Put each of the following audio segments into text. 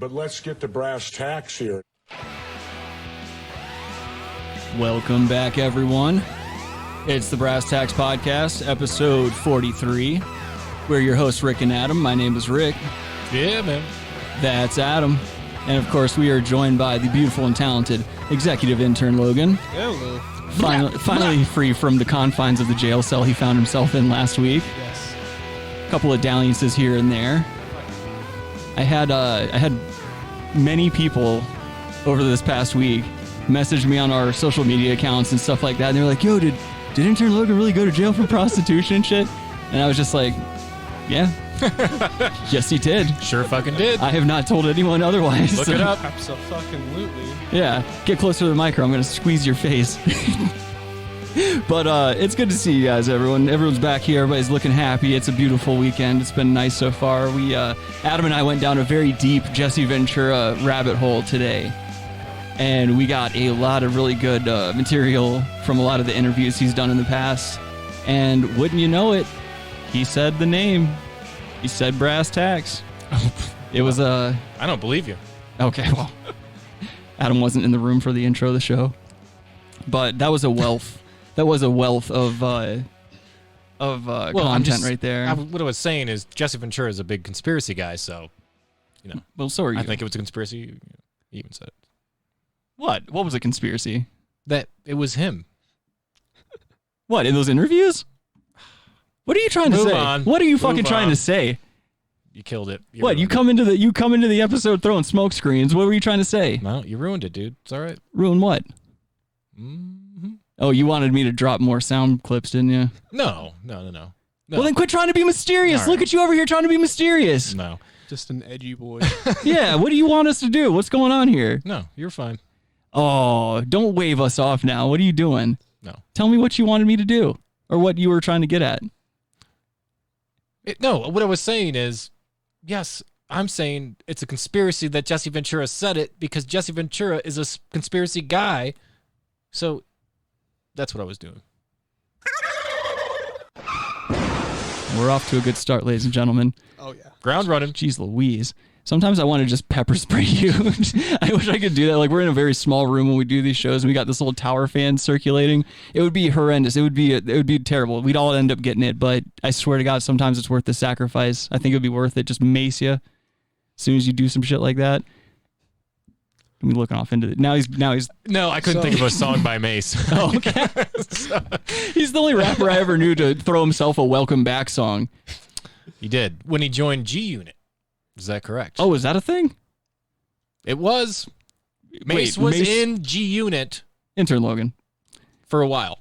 But let's get to brass tacks here. Welcome back, everyone. It's the Brass Tacks Podcast, episode 43. We're your hosts, Rick and Adam. My name is Rick. Yeah, man. That's Adam. And, of course, we are joined by the beautiful and talented Executive Intern Logan. Hello. Finally free from the confines of the jail cell he found himself in last week. Yes. A couple of dalliances here and there. I had many people over this past week message me on our social media accounts and stuff like that, and they were like, yo, did Intern Logan really go to jail for prostitution and shit? And I was just like, yeah. Yes, he did. Sure fucking did. I have not told anyone otherwise. Look it up. Absolutely. Yeah, get closer to the mic or I'm going to squeeze your face. But it's good to see you guys, everyone. Everyone's back here. Everybody's looking happy. It's a beautiful weekend. It's been nice so far. Adam and I went down a very deep Jesse Ventura rabbit hole today. And we got a lot of really good material from a lot of the interviews he's done in the past. And wouldn't you know it, he said the name. He said brass tacks. It was I don't believe you. Okay, well, Adam wasn't in the room for the intro of the show. But that was a wealth. That was a wealth of content right there. What I was saying is Jesse Ventura is a big conspiracy guy, so, you know. Well, so are you. I think it was a conspiracy. He even said it. What? What was a conspiracy? That it was him. What, in those interviews? What are you trying to Move say? on. What are you fucking Move trying on. to say? You killed it. What? You come into the episode throwing smoke screens. What were you trying to say? No, you ruined it, dude. It's all right. Ruin what? Mm-hmm. Oh, you wanted me to drop more sound clips, didn't you? No. Well, then quit trying to be mysterious. All Look right. at you over here trying to be mysterious. No. Just an edgy boy. Yeah, what do you want us to do? What's going on here? No, you're fine. Oh, don't wave us off now. What are you doing? No. Tell me what you wanted me to do or what you were trying to get at. No, what I was saying is, yes, I'm saying it's a conspiracy that Jesse Ventura said it because Jesse Ventura is a conspiracy guy. So that's what I was doing. We're off to a good start, ladies and gentlemen. Oh, yeah. Ground running. Jeez Louise. Sometimes I want to just pepper spray you. I wish I could do that. Like, we're in a very small room when we do these shows, and we got this little tower fan circulating. It would be horrendous. It would be terrible. We'd all end up getting it, but I swear to God, sometimes it's worth the sacrifice. I think it would be worth it. Just mace you as soon as you do some shit like that. I'm looking off into it. Now he's. No, I couldn't think of a song by Mace. Oh, okay. He's the only rapper I ever knew to throw himself a welcome back song. He did when he joined G Unit. Is that correct? Oh, is that a thing? It was. Mace was in G Unit. Intern Logan. For a while.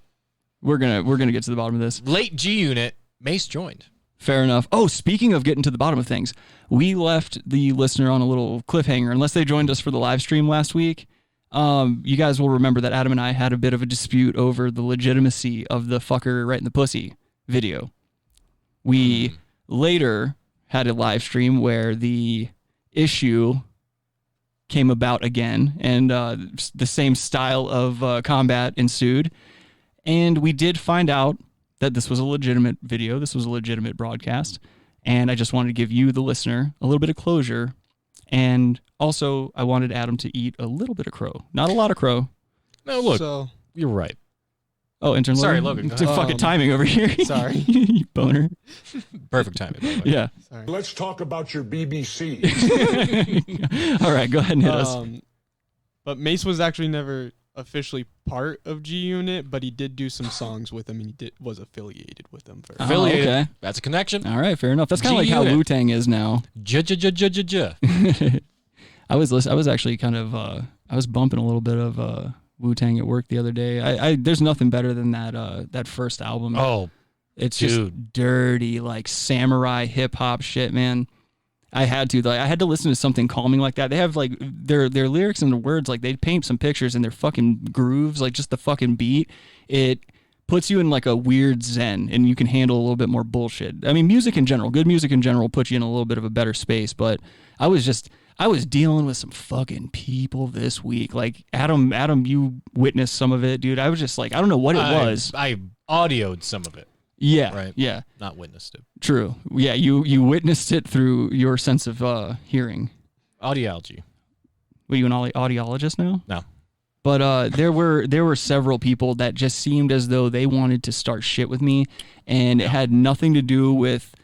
We're gonna get to the bottom of this. Late G Unit, Mace joined. Fair enough. Oh, speaking of getting to the bottom of things, we left the listener on a little cliffhanger. Unless they joined us for the live stream last week, you guys will remember that Adam and I had a bit of a dispute over the legitimacy of the fucker right in the pussy video. We later had a live stream where the issue came about again, and the same style of combat ensued. And we did find out that this was a legitimate video. This was a legitimate broadcast. And I just wanted to give you, the listener, a little bit of closure. And also, I wanted Adam to eat a little bit of crow. Not a lot of crow. No, look, you're right. Oh, intern Sorry, Logan. Logan. It's fucking timing over here. Sorry. You boner. Perfect timing. Yeah. Sorry. Let's talk about your BBC. All right, go ahead and hit us. But Mace was actually never officially part of G Unit, but he did do some songs with him, and he was affiliated with them first. Affiliated. Okay. That's a connection. All right, fair enough. That's kind of like how G-Unit. Wu-Tang is now. I was actually kind of I was bumping a little bit of Wu-Tang at work the other day. I there's nothing better than that first album. Oh, it's dude. just dirty, like samurai hip hop shit, man. I had to listen to something calming like that. They have like their lyrics and the words, like they paint some pictures and their fucking grooves, like just the fucking beat. It puts you in like a weird zen, and you can handle a little bit more bullshit. I mean, music in general, good music in general, puts you in a little bit of a better space. But I was dealing with some fucking people this week. Like Adam, you witnessed some of it, dude. I was just like, I don't know what it was. I audioed some of it. Yeah, right. Yeah, not witnessed it. True. Yeah, you witnessed it through your sense of hearing. Audiology. Were you an audiologist now? No. But there were several people that just seemed as though they wanted to start shit with me, and it had nothing to do with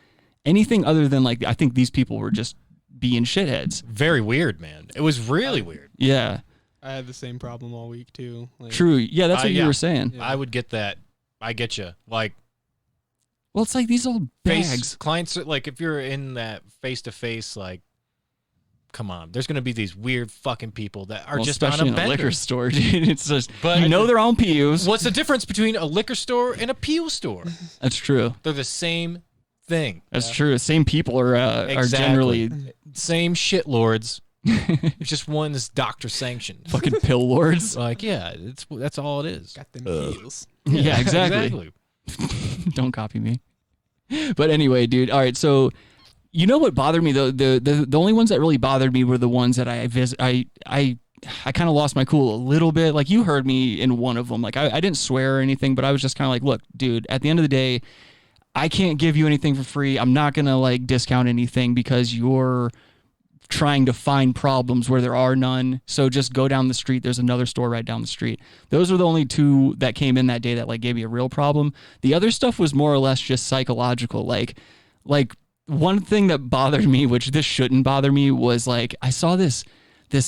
anything other than like I think these people were just being shitheads. Very weird, man. It was really weird. Yeah. I had the same problem all week too. Like, True. Yeah, that's what you were saying. Yeah. I would get that. I get you. Like, Well, it's like these old bags. clients, like if you're in that face-to-face, like, come on. There's going to be these weird fucking people that are just on especially a in a bender. liquor store, dude. It's just, But- you know they're on PUs. What's the difference between a liquor store and a PU store? That's true. They're the same thing. That's true. Same people are Exactly. generally Same shit lords. It's just one is doctor sanctioned. fucking pill lords. Like, yeah, that's all it is. Got them heels. Yeah, exactly. Don't copy me. But anyway, dude. All right, so you know what bothered me though? The only ones that really bothered me were the ones that I kind of lost my cool a little bit. Like you heard me in one of them. Like I didn't swear or anything, but I was just kind of like, look, dude. At the end of the day, I can't give you anything for free. I'm not gonna like discount anything because you're trying to find problems where there are none. So just go down the street. There's another store right down the street. Those are the only two that came in that day that like gave me a real problem. The other stuff was more or less just psychological. Like one thing that bothered me, which this shouldn't bother me, was like I saw this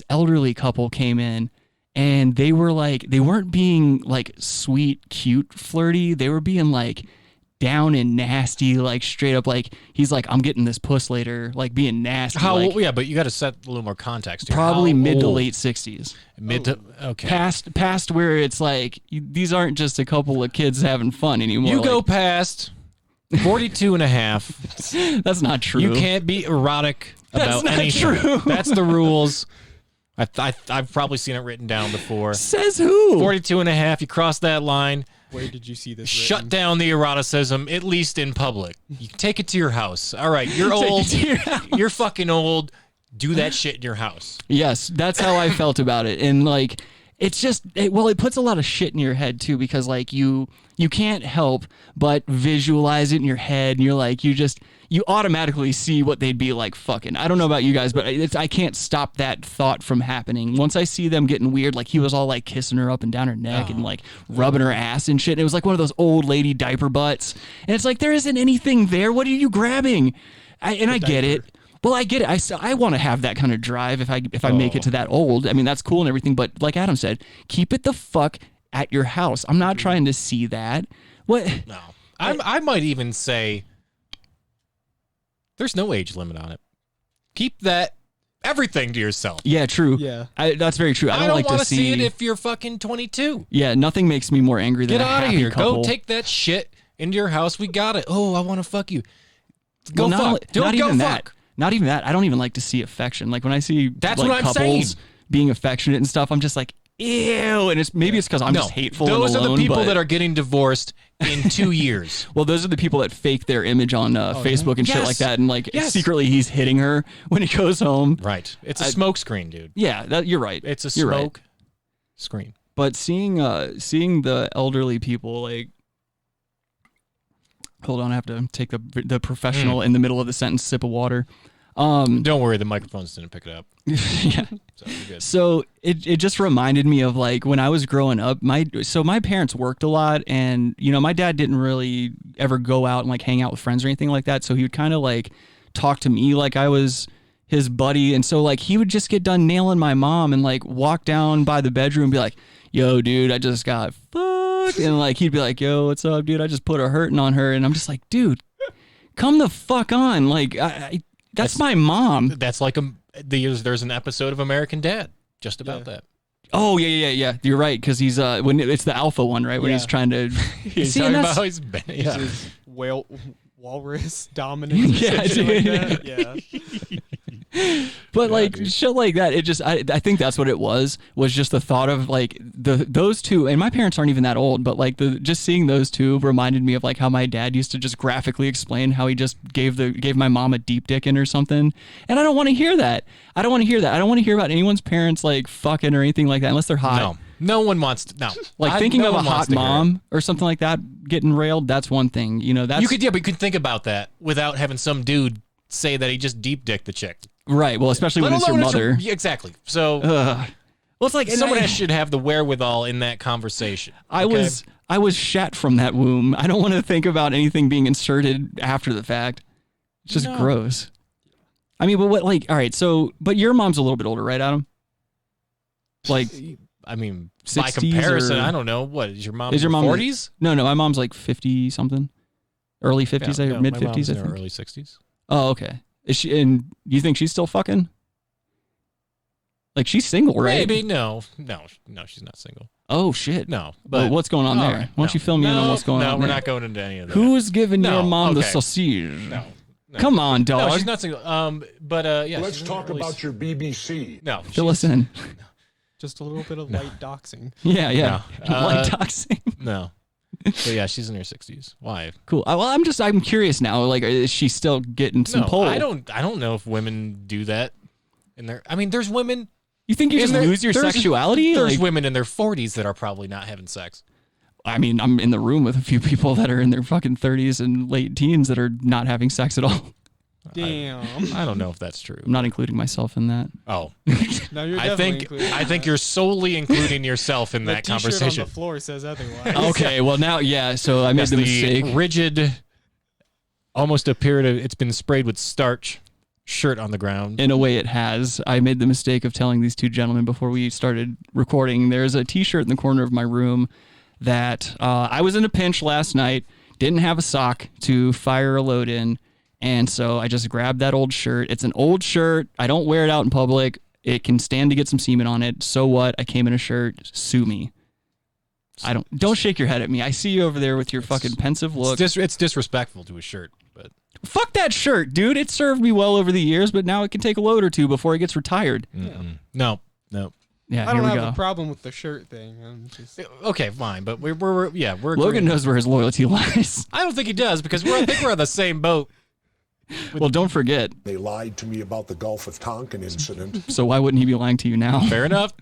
elderly couple came in and they were like, they weren't being like sweet, cute, flirty. They were being like down and nasty, like straight up like he's like, I'm getting this puss later, like being nasty. How like, old? Yeah, but you got to set a little more context here. probably How mid to old? late 60s. Mid to, okay. Past where it's like these aren't just a couple of kids having fun anymore. You go Like, past 42 and a half. that's not true. You can't be erotic That's about not anything. true. That's the rules. I've probably seen it written down before. Says who? 42 and a half, you cross that line, Where did you see this? shut written? down the eroticism, at least in public. You take it to your house. All right, you're Take it old. to your house. You're fucking old. Do that shit in your house. Yes, that's how I felt about it. And like it's just it puts a lot of shit in your head too, because like you can't help but visualize it in your head, and you're like you automatically see what they'd be like fucking. I don't know about you guys, but I can't stop that thought from happening. Once I see them getting weird, like he was all like kissing her up and down her neck and like rubbing her ass and shit. And it was like one of those old lady diaper butts. And it's like there isn't anything there. What are you grabbing? I get it. Well, I get it. I want to have that kind of drive if I make it to that old. I mean, that's cool and everything. But like Adam said, keep it the fuck at your house. I'm not trying to see that. What? No. I might even say there's no age limit on it. Keep that everything to yourself. Yeah, true. Yeah. That's very true. I don't like want to to see it if you're fucking 22. Yeah, nothing makes me more angry than Get a out of happy here. couple. Go take that shit into your house. We got it. Oh, I want to fuck you. Go Well, not fuck. only- Don't not go even fuck. that. Not even that. I don't even like to see affection. Like when I see That's like, what I'm couples saying. being affectionate and stuff, I'm just like, ew. And it's maybe it's because I'm just hateful. Those and are alone, the people but- that are getting divorced in 2 years. Well, those are the people that fake their image on Facebook and shit Yes. like that, and like Yes. secretly he's hitting her when he goes home. Right. It's a smoke screen, dude. Yeah, you're right. It's a You're right. smoke screen. But seeing the elderly people like, hold on, I have to take the professional in the middle of the sentence sip of water. Don't worry, the microphones didn't pick it up. Yeah. So you're good. So it just reminded me of like when I was growing up, my parents worked a lot, and you know my dad didn't really ever go out and like hang out with friends or anything like that. So he would kind of like talk to me like I was his buddy, and so like he would just get done nailing my mom and like walk down by the bedroom and be like, "Yo, dude, I just got fucked," and like he'd be like, "Yo, what's up, dude? I just put a hurting on her," and I'm just like, "Dude, come the fuck on!" Like that's my mom. That's like there's an episode of American Dad just about that. Oh yeah. You're right, because he's when it's the alpha one, right? When he's trying to. He's See, talking and about that's- how he's been. Yeah. This is walrus dominance. Yeah, shit like dude. that. Yeah. But like shit like that, it just I think that's what it was just the thought of like those two, and my parents aren't even that old, but like just seeing those two reminded me of like how my dad used to just graphically explain how he just gave my mom a deep dicking or something, and I don't want to hear that. I don't want to hear about anyone's parents like fucking or anything like that unless they're hot. No one wants to. No, Like thinking of a hot mom or something like that getting railed, that's one thing. You know, that's but you could think about that without having some dude say that he just deep dicked the chick. Right. Well, especially when Let it's your alone mother. yeah, exactly. So Well, it's like and someone should have the wherewithal in that conversation. I was shat from that womb. I don't want to think about anything being inserted after the fact. It's just gross. I mean, but what, like, all right, so, but your mom's a little bit older, right, Adam? Like, I mean, 60s by comparison, or- I don't know. What is your mom? Is your mom 40s? No, my mom's like 50 something, early 50s, or mid 50s, I think. Early 60s. Oh, okay. Is she? And you think she's still fucking? Like she's single, right? Maybe no, she's not single. Oh shit. No, But but what's going on there? right, Why don't you fill me in on what's going on? No, we're there? not going into any of that. Who's giving your No, mom the okay. sausage? No. Come on, dog. No, she's not single. But yeah. Let's she's talk early- about your BBC. No, Fill us in. Just a little bit of light doxing. Yeah. No. Light doxing. No. So yeah, she's in her 60s. Why? Cool. Well, I'm curious now. Like, is she still getting some No, pull? I don't know if women do that. I mean, there's women. You think you just lose your sexuality? There's Like, women in their 40s that are probably not having sex. I mean, I'm in the room with a few people that are in their fucking 30s and late teens that are not having sex at all. Damn. I don't know if that's true. I'm not including myself in that. Oh, No, you're I definitely think included. I think you're solely including yourself in The that t-shirt conversation. on the floor says otherwise. Okay, well now, yeah. So I made Yes, the mistake. rigid, almost appeared. It's been sprayed with starch. Shirt on the ground. In a way, it has. I made the mistake of telling these two gentlemen before we started recording. There's a T-shirt in the corner of my room that I was in a pinch last night. Didn't have a sock to fire a load in. And so I just grabbed that old shirt. It's an old shirt. I don't wear it out in public. It can stand to get some semen on it. So what? I came in a shirt. Sue me. I don't shake your head at me. I see you over there with your fucking pensive look. It's disrespectful to a shirt, but Fuck that shirt, dude. It served me well over the years, but now it can take a load or two before it gets retired. no. Yeah, I don't here we have go. a problem with the shirt thing. I'm just, Okay, fine, but we're Logan agreeing. knows where his loyalty lies. I don't think he does because I think we're on the same boat. Well, don't forget. They lied to me about the Gulf of Tonkin incident. So why wouldn't he be lying to you now? Fair enough.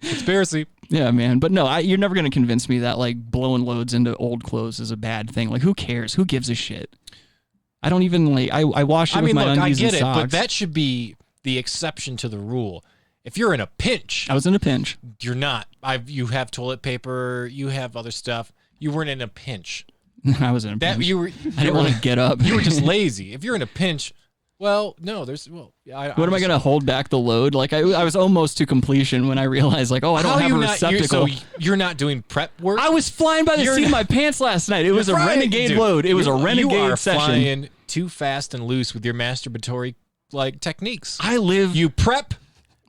Conspiracy. Yeah, man. But no, you're never going to convince me that like blowing loads into old clothes is a bad thing. Like, who cares? Who gives a shit? I don't even like. I wash it with my look, I undies get and it, socks. but that should be the exception to the rule. If you're in a pinch, I was in a pinch. you're not. You have toilet paper. You have other stuff. You weren't in a pinch. I was in a That pinch. you were. I didn't want to get up. You were just lazy. If you're in a pinch, well, no, there's What am I going to hold back the load? Like I was almost to completion when I realized like, oh, I don't have a receptacle. So you're not doing prep work. I was flying by the seat of my pants last night. It was a renegade load. It was a renegade You are session. flying too fast and loose with your masturbatory like techniques. You prep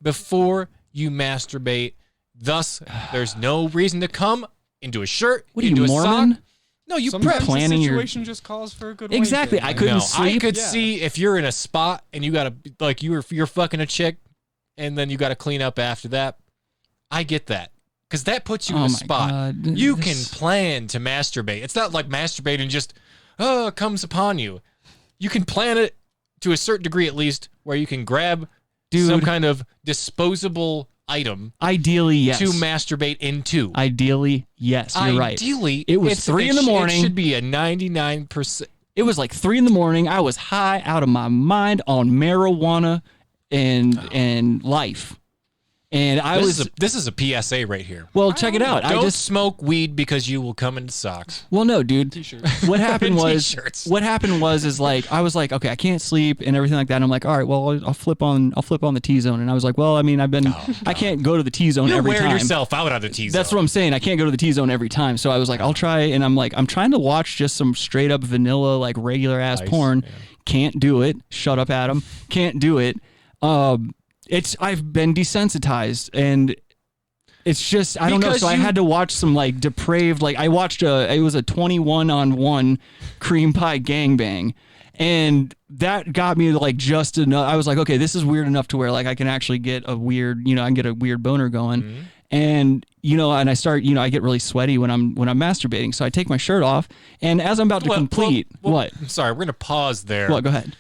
before you masturbate. Thus, there's no reason to come into a shirt. What are into you, a Mormon? sock. No, you sometimes prep. planning the your- situation just calls for a good Exactly. wife. I couldn't sleep. I could Yeah. see if you're in a spot and you gotta like you're fucking a chick, and then you gotta clean up after that. I get that because that puts you in Oh a my spot. God. You This- can plan to masturbate. It's not like masturbating just it comes upon you. You can plan it to a certain degree at least, where you can grab some kind of disposable item Ideally, yes. to masturbate into. Ideally, yes. You're right. Ideally, It was 3 in the morning. It should be a 99%. It was like 3 in the morning. I was high out of my mind on marijuana and life. And I was This is a PSA right here. well, check it out. Don't I just smoke weed because you will come into socks. well, no, dude. T-shirts. What happened was T-shirts. is like I was like, okay, I can't sleep and everything like that. And I'm like, all right, well, I'll flip on the T zone. And I was like, well, I mean, I can't go to the T zone You're every wearing time. yourself out on the T zone. That's what I'm saying. I can't go to the T zone every time. So I was like, I'll try. And I'm trying to watch just some straight up vanilla, like regular ass Nice, porn. yeah. Can't do it. Shut up, Adam. Can't do it. I've been desensitized and it's just, I don't know. Because So I had to watch some like depraved, like I watched it was a 21-on-1 cream pie gangbang. And that got me like just enough. I was like, okay, this is weird enough to where like I can actually get a weird, I can get a weird boner going. Mm-hmm. And, and I start, I get really sweaty when I'm masturbating. So I take my shirt off and as I'm about to complete, what? I'm sorry, we're going to pause there. What? Go ahead.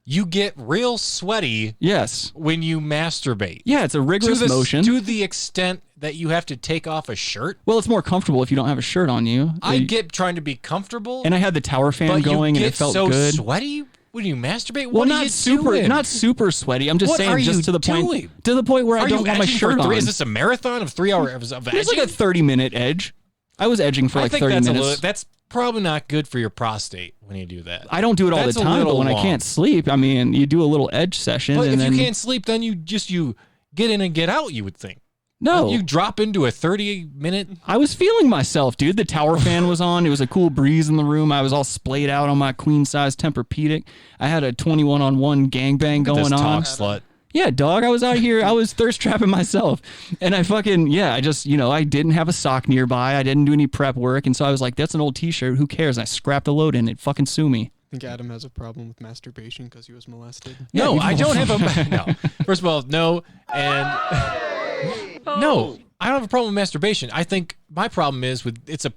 You get real sweaty Yes. when you masturbate. Yeah, it's a rigorous motion. To the extent that you have to take off a shirt. Well, it's more comfortable if you don't have a shirt on you. I get trying to be comfortable. And I had the tower fan but going you and get it felt so good. sweaty. What do you masturbate? Well, What are not you super, doing? not super sweaty. I'm just What saying, are just you to the doing? point where I Are don't you want my edging shirt for on. Is this a marathon of 3 hours of edging? It's like a 30-minute edge. I was edging for I like think 30 that's minutes. That's probably not good for your prostate when you do that. I don't do it all That's the a time, but little when I long. can't sleep, I mean, you do a little edge session. But and if then, you can't sleep, then you get in and get out, you would think. no, You drop into a 30-minute. I was feeling myself, dude. The tower fan was on. It was a cool breeze in the room. I was all splayed out on my queen-size Tempur-Pedic. I had a 21-on-1 gangbang going on. Talk slut. Yeah, dog. I was out here. I was thirst trapping myself. And I just, I didn't have a sock nearby. I didn't do any prep work. And so I was like, that's an old t-shirt. Who cares? And I scrapped the load in it. Fucking sue me. I think Adam has a problem with masturbation because he was molested. No, Yeah, I don't have a. No. First of all, no. And no, I don't have a problem with masturbation. I think my problem is it's a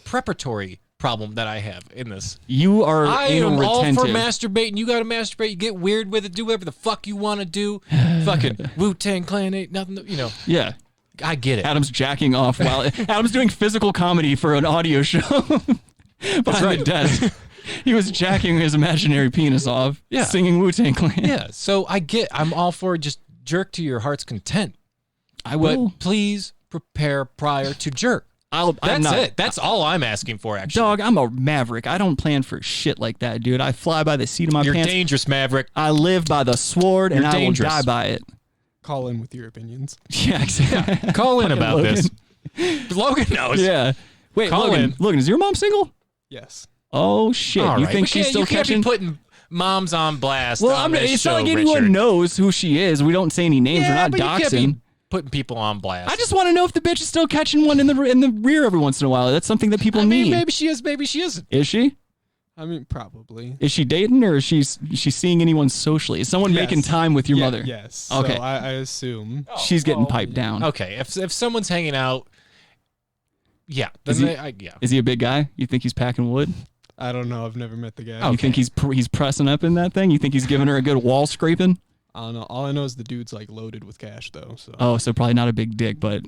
preparatory problem that I have in this. You are I anal am all for retentive. masturbating. You got to masturbate. You get weird with it. Do whatever the fuck you want to do. Fucking Wu-Tang Clan ain't nothing. Yeah. I get it. Adam's jacking off while Adam's doing physical comedy for an audio show behind the desk. He was jacking his imaginary penis off, singing Wu-Tang Clan. Yeah. So I'm all for just jerk to your heart's content. I will. But please prepare prior to jerk. That's it. That's all I'm asking for, actually. Dog, I'm a maverick. I don't plan for shit like that, dude. I fly by the seat of my You're pants. dangerous, Maverick. I live by the sword, and You're I dangerous. will die by it. Call in with your opinions. Yeah, exactly. Call in Fucking about Logan. this. Logan knows. Yeah. Wait, Call Logan. in. Logan, is your mom single? Yes. Oh, shit. All You right. think she's still you can't catching? be putting moms on blast. Well, on this it's show, not like anyone Richard. knows who she is. We don't say any names. Yeah, We're not but you can't doxing. be putting people on blast. I just want to know if the bitch is still catching one in the rear every once in a while. That's something that people need. maybe she is, maybe she isn't. Is she? I mean, probably. Is she dating or is she seeing anyone socially? Is someone making time with your mother? Yes. Okay. So I assume. She's getting piped down. Okay, if someone's hanging out, yeah. Is Then he, is he a big guy? You think he's packing wood? I don't know. I've never met the guy. Oh, you think he's pressing up in that thing? You think he's giving her a good wall scraping? I don't know. All I know is the dude's like loaded with cash though. So. Oh, so probably not a big dick, but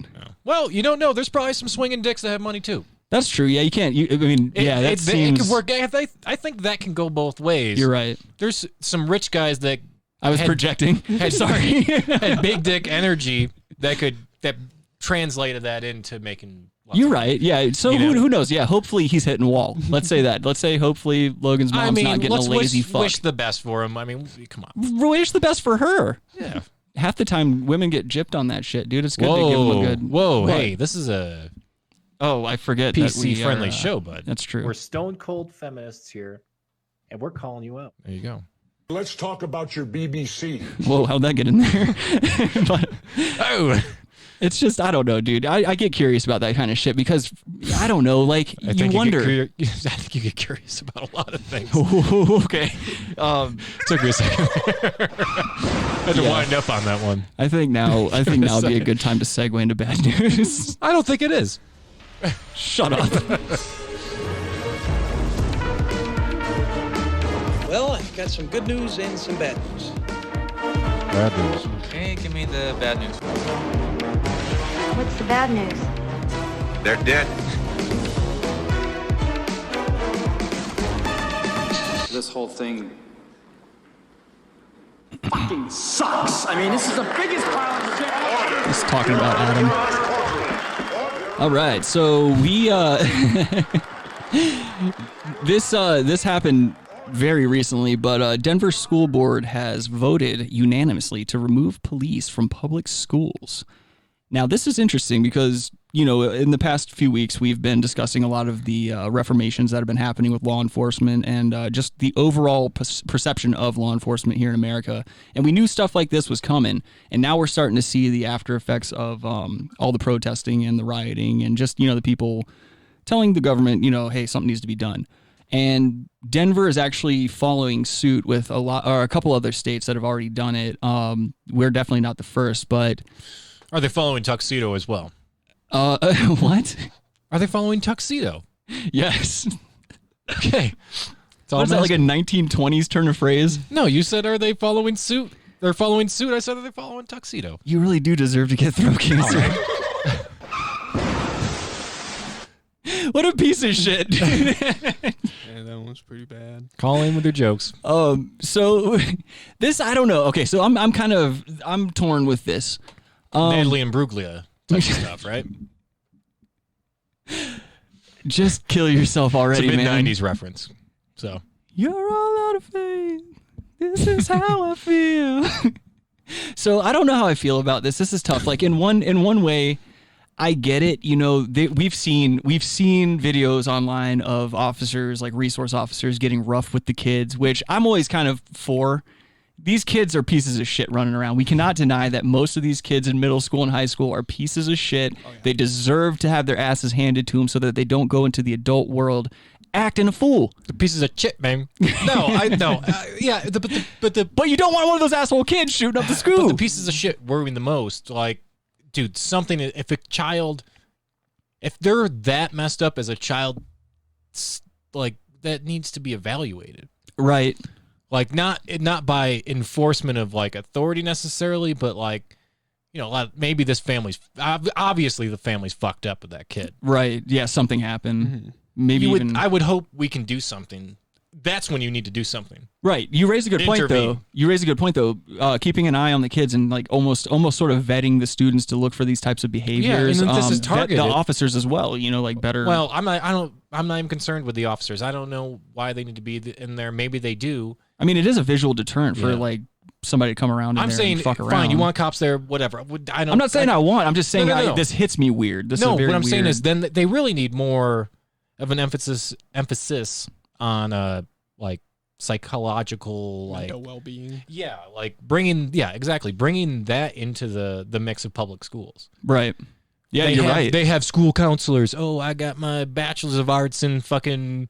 Well, you don't know. There's probably some swinging dicks that have money too. that's true. Yeah, you can't. That seems. It could work. I think that can go both ways. You're right. There's some rich guys that I was projecting. Sorry. had big dick energy that translated that into making. You're right. Yeah. So who knows? Yeah. Hopefully he's hitting wall. Let's say that. Let's say hopefully Logan's mom's not getting a lazy fuck. Wish the best for him. I mean, come on. Wish the best for her. Yeah. Half the time women get gypped on that shit, dude. It's good to give them a good. Whoa. What? Hey, this is a Oh, I forget. that we PC friendly are, show, bud. That's true. We're stone cold feminists here, and we're calling you out. There you go. Let's talk about your BBC. Whoa, how'd that get in there? But Oh. it's just, I don't know, dude. I get curious about that kind of shit because I don't know, like, you wonder. I think you get curious about a lot of things. Okay. Took me a second. Had to wind up on that one. I think now would be a good time to segue into bad news. I don't think it is. Shut up. Well, I've got some good news and some bad news. Bad news. Okay, give me the bad news. What's the bad news? They're dead. This whole thing. Fucking sucks. I mean, this is the biggest pile of shit ever. Just talking about Adam. All right, so we this happened very recently, but Denver School Board has voted unanimously to remove police from public schools. Now, this is interesting because, in the past few weeks, we've been discussing a lot of the reformations that have been happening with law enforcement and just the overall perception of law enforcement here in America. And we knew stuff like this was coming. And now we're starting to see the after effects of all the protesting and the rioting and just, the people telling the government, hey, something needs to be done. And Denver is actually following suit with a couple other states that have already done it. We're definitely not the first, but... Are they following Tuxedo as well? What? Are they following Tuxedo? Yes. Okay. What is that, like a 1920s turn of phrase? No, you said, are they following suit? They're following suit. I said, are they following Tuxedo? You really do deserve to get throat cancer. What a piece of shit. Yeah, that one's pretty bad. Call in with your jokes. So this, I don't know. Okay, so I'm torn with this. Natalie and Bruglia type of stuff, right? Just kill yourself already, It's a man. mid-90s reference. So You're all out of faith. This is how I feel. So I don't know how I feel about this. This is tough. Like in one way, I get it. You know, we've seen videos online of officers, like resource officers, getting rough with the kids, which I'm always kind of for. These kids are pieces of shit running around. We cannot deny that most of these kids in middle school and high school are pieces of shit. Oh, yeah. They deserve to have their asses handed to them so that they don't go into the adult world acting a fool. the pieces of shit, man. No, yeah, But you don't want one of those asshole kids shooting up the school. But the pieces of shit worry me the most. Like, dude, if a child, if they're that messed up as a child, like that needs to be evaluated. Right. Like not by enforcement of like authority necessarily, but like, you know, maybe this family's obviously the family's fucked up with that kid. Right. Yeah. Something happened. Mm-hmm. Maybe I would hope we can do something. That's when you need to do something. Right. You raise a good point, though. Keeping an eye on the kids and like almost sort of vetting the students to look for these types of behaviors. Yeah, and this is vet targeted. the officers as well. You know, like better. Well, I'm not even concerned with the officers. I don't know why they need to be in there. Maybe they do. I mean, it is a visual deterrent for like somebody to come around. I'm saying, and fuck around. fine. You want cops there, whatever. I'm not saying I want. I'm just saying No. this hits me weird. This no, is very what I'm saying weird. is then they really need more of an emphasis on like psychological Mental like well-being. Yeah, like bringing that into the mix of public schools. Right. Yeah, you're right. They have school counselors. Oh, I got my bachelor's of arts in fucking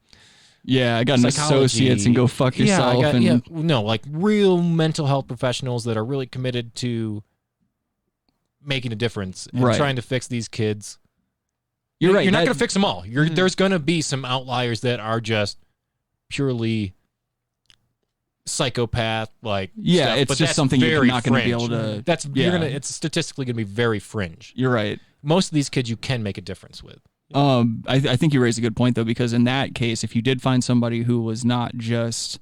I got an associate's and go fuck yourself. Like real mental health professionals that are really committed to making a difference and trying to fix these kids. You're right. You're not going to fix them all. There's going to be some outliers that are just purely psychopath like stuff, it's but just that's something you're very not going to be fringe. able to It's statistically going to be very fringe. You're right. Most of these kids you can make a difference with. I think you raised a good point though, because in that case, if you did find somebody who was not just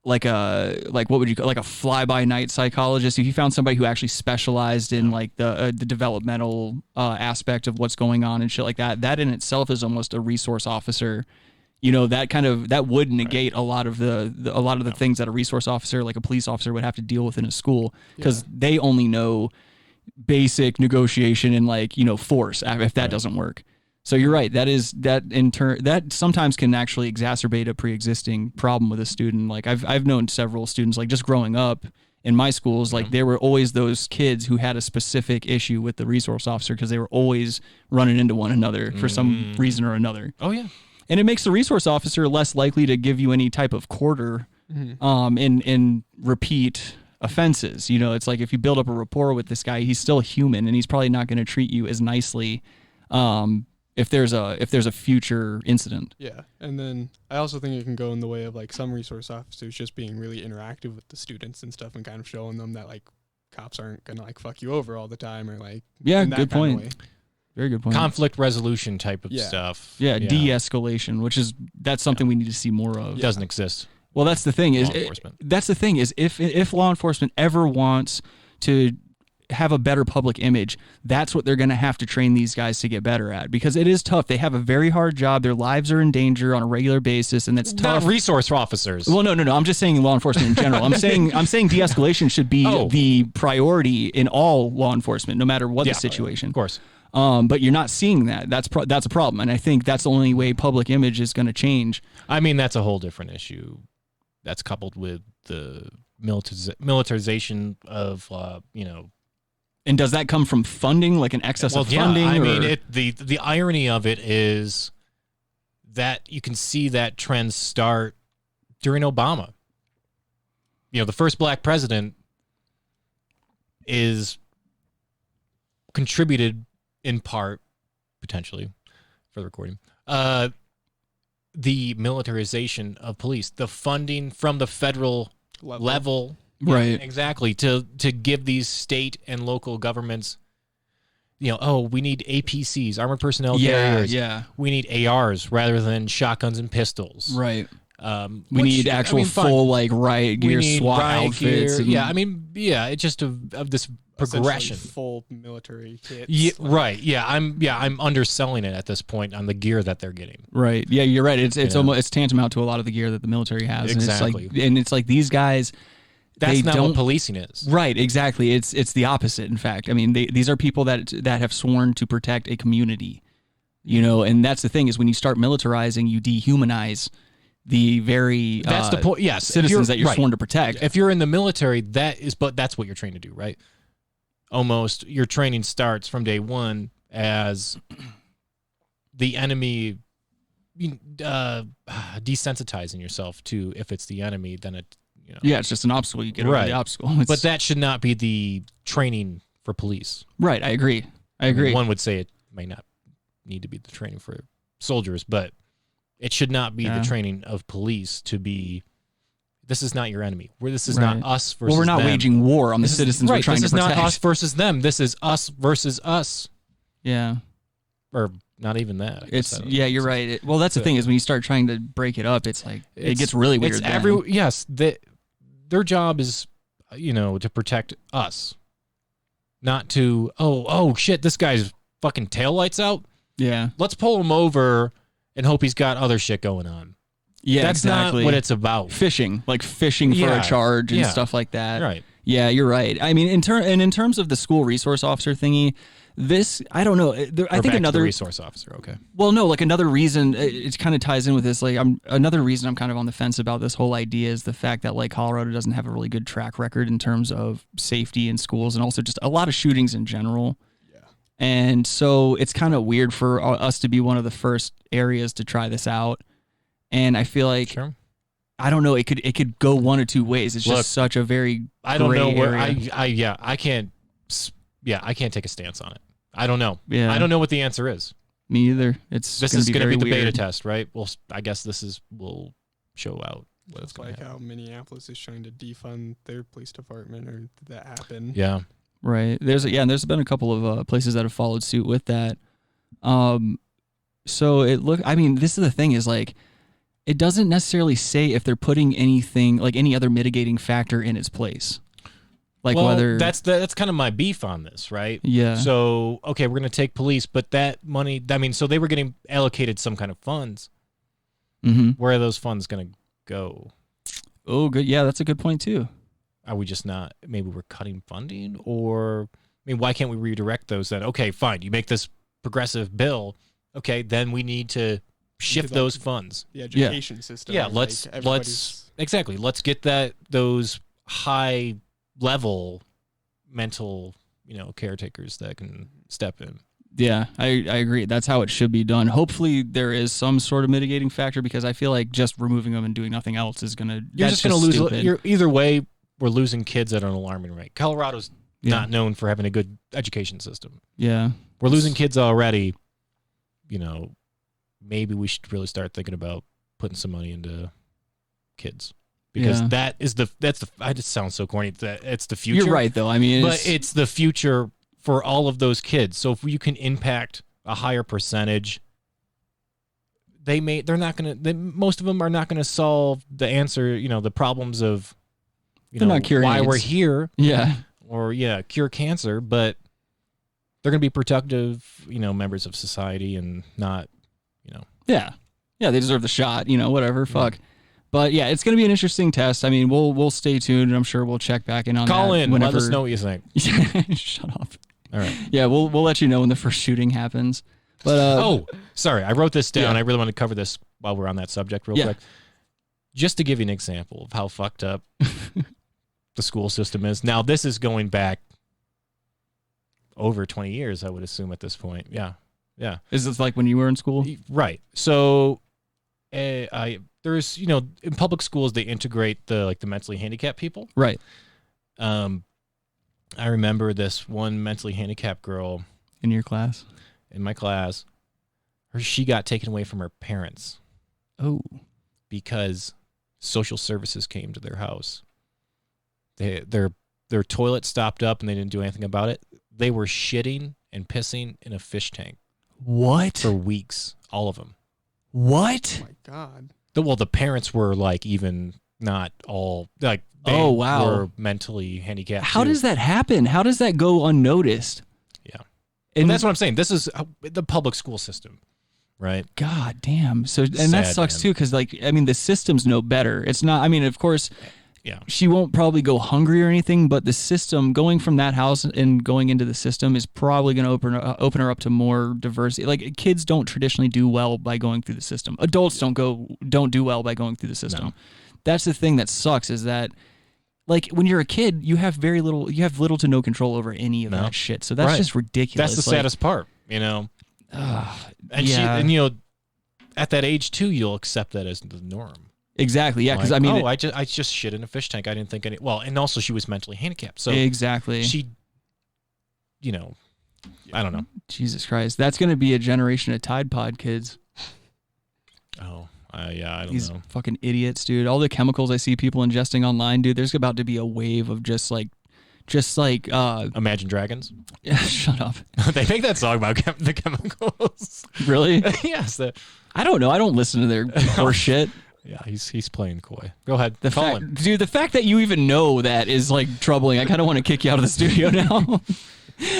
like what would you call, like a fly-by-night psychologist, if you found somebody who actually specialized in like the developmental aspect of what's going on and shit like that, that in itself is almost a resource officer. You know, that would negate a lot of the things that a resource officer, like a police officer, would have to deal with in a school, because they only know basic negotiation and like, you know, force if that doesn't work. So you're right. That sometimes can actually exacerbate a pre-existing problem with a student. Like I've known several students, like just growing up in my schools, like there were always those kids who had a specific issue with the resource officer because they were always running into one another for some reason or another. Oh yeah. And it makes the resource officer less likely to give you any type of quarter in repeat offenses. You know, it's like if you build up a rapport with this guy, he's still human and he's probably not going to treat you as nicely if there's a future incident. Yeah. And then I also think it can go in the way of like some resource officers just being really interactive with the students and stuff and kind of showing them that like cops aren't going to like fuck you over all the time or like in that good kind of point. way. Very good point. Conflict resolution type of stuff. Yeah, de-escalation, that's something we need to see more of. It doesn't exist. Well, that's the thing is, if law enforcement ever wants to have a better public image, that's what they're going to have to train these guys to get better at, because it is tough. They have a very hard job. Their lives are in danger on a regular basis, and that's tough. Not resource officers. Well, no. I'm just saying law enforcement in general. I'm saying de-escalation should be the priority in all law enforcement, no matter what the situation. Of course. But you're not seeing that. That's a problem, and I think that's the only way public image is going to change. I mean, that's a whole different issue. That's coupled with the militarization of, And does that come from funding, like an excess of funding? I mean, the irony of it is that you can see that trend start during Obama. You know, the first black president is contributed in part, potentially, for the recording, the militarization of police, the funding from the federal level. Right. Exactly. To give these state and local governments we need APCs, armored personnel Yeah, carriers. yeah. We need ARs rather than shotguns and pistols. Right. We Which, need actual fine. full like riot gear, We need SWAT riot outfits. gear. and- It's just of this progression. Full military kits. Yeah, right. Yeah, I'm underselling it at this point on the gear that they're getting. Right. Yeah, you're right. It's almost tantamount to a lot of the gear that the military has. Exactly. And it's like these guys. That's they not don't, what policing is. Right. Exactly. It's the opposite. In fact, I mean, these are people that have sworn to protect a community. And that's the thing is when you start militarizing, you dehumanize the very That's the point. Yes, citizens that you're right. sworn to protect. If you're in the military, that's what you're trained to do, right? Almost your training starts from day one as the enemy, desensitizing yourself to if it's the enemy, then it. Yeah, it's just an obstacle. You get over the obstacle. But that should not be the training for police. Right. I agree. One would say it may not need to be the training for soldiers, but it should not be the training of police to be. This is not your enemy. This is not us versus them. Well, we're not them. waging war on the citizens we're trying to protect. This is not us versus them. This is us versus us. Yeah. Or not even that. You're right. Well, that's the thing is when you start trying to break it up, it's like it gets really weird. Their job is, to protect us, not to oh shit, this guy's fucking taillights out. Yeah, let's pull him over and hope he's got other shit going on. Yeah, that's exactly. not what it's about. Fishing for a charge and stuff like that. Right. Yeah, you're right. I mean, in terms of the school resource officer thingy, this I don't know. I think another resource officer. Okay. Well, no, like another reason it kind of ties in with this. Like, another reason I'm kind of on the fence about this whole idea is the fact that like Colorado doesn't have a really good track record in terms of safety in schools and also just a lot of shootings in general. Yeah. And so it's kind of weird for us to be one of the first areas to try this out. And I feel like I don't know. It could go one or two ways. It's just such a very I don't know where area. I can't take a stance on it. I don't know. Yeah. I don't know what the answer is. Me either. This is going to be the beta weird. test, right? Well, I guess will show out what it's like how Minneapolis is trying to defund their police department, or did that happen? Yeah. Right. There's been a couple of places that have followed suit with that. So this is the thing is like, it doesn't necessarily say if they're putting anything like any other mitigating factor in its place. Like whether that's kind of my beef on this, right? Yeah. So, okay, we're going to take police, but that money, so they were getting allocated some kind of funds. Mm-hmm. Where are those funds going to go? Oh, good. Yeah, that's a good point too. Are we just not, maybe we're cutting funding, or, why can't we redirect those then? Okay, fine. You make this progressive bill. Okay, then we need to shift those funds. The education system. Yeah, let's get those high level mental, caretakers that can step in. Yeah, I agree. That's how it should be done. Hopefully there is some sort of mitigating factor, because I feel like just removing them and doing nothing else is going to... You're just going to lose... Either way, we're losing kids at an alarming rate. Colorado's not known for having a good education system. Yeah. We're losing kids already. Maybe we should really start thinking about putting some money into kids. Because I just sound so corny. It's the future. You're right, though. But it's the future for all of those kids. So if you can impact a higher percentage, most of them are not gonna solve the answer. The problems of, not curing why AIDS. we're here. Yeah. Or cure cancer, but they're gonna be productive, members of society and not, Yeah. Yeah, they deserve the shot. Whatever. Fuck. But yeah, it's going to be an interesting test. We'll stay tuned, and I'm sure we'll check back in on that. Call in. Whenever... Let us know what you think. Shut up. All right. Yeah, we'll let you know when the first shooting happens. But sorry, I wrote this down. I really want to cover this while we're on that subject real quick. Just to give you an example of how fucked up the school system is. Now, this is going back over 20 years, I would assume at this point. Yeah. Yeah. Is this like when you were in school? Right. So there's, in public schools, they integrate the mentally handicapped people. Right. I remember this one mentally handicapped girl in your class. In my class, she got taken away from her parents. Oh. Because social services came to their house. Their toilet stopped up and they didn't do anything about it. They were shitting and pissing in a fish tank. What? For weeks, all of them. What? Oh my God. The parents were like even not all like. They were mentally handicapped. How too. does that happen? How does that go unnoticed? Yeah, and that's what I'm saying. This is the public school system, right? God damn. So and Sad, that sucks too, because like I mean the systems know better. It's not. I mean, of course. Yeah. She won't probably go hungry or anything, but the system going from that house and going into the system is probably going to open her up to more diversity. Like kids don't traditionally do well by going through the system. Adults don't do well by going through the system. No. That's the thing that sucks is that like when you're a kid, you have little to no control over any of that shit. So that's just ridiculous. That's the saddest part, you know. And you know, at that age too, you'll accept that as the norm. Exactly, yeah, because like, I mean... I just shit in a fish tank. I didn't think any... Well, and also she was mentally handicapped. So exactly. She, you know, I don't know. Jesus Christ. That's going to be a generation of Tide Pod kids. Oh, yeah, I don't These know. fucking idiots, dude. All the chemicals I see people ingesting online, dude, there's about to be a wave of just like... Imagine Dragons? Yeah, shut up. They make that song about the chemicals. Really? Yes. I don't know. I don't listen to their horse shit. Yeah, he's playing coy. Go ahead. The fact that you even know that is like troubling. I kind of want to kick you out of the studio now. All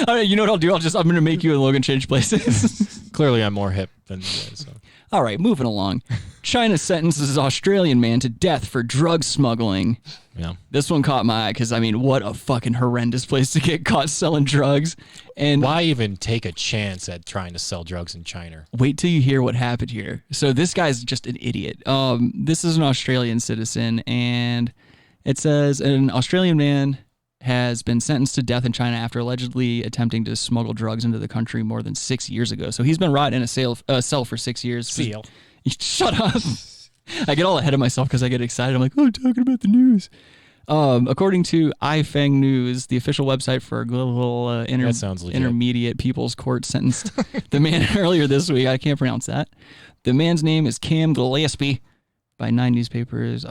right, you know what I'll do? I'm going to make you and Logan change places. Clearly, I'm more hip than you guys. So. All right, moving along. China sentences Australian man to death for drug smuggling. Yeah. This one caught my eye because, I mean, what a fucking horrendous place to get caught selling drugs. And why even take a chance at trying to sell drugs in China? Wait till you hear what happened here. So this guy's just an idiot. This is an Australian citizen, and it says an Australian man has been sentenced to death in China after allegedly attempting to smuggle drugs into the country more than 6 years ago. So he's been rotting in a cell for 6 years. Seal. Shut up. I get all ahead of myself because I get excited. I'm like, oh, talking about the news. According to iFeng News, the official website for a global intermediate people's court sentenced the man earlier this week. I can't pronounce that. The man's name is Cam Gillespie by 9 newspapers.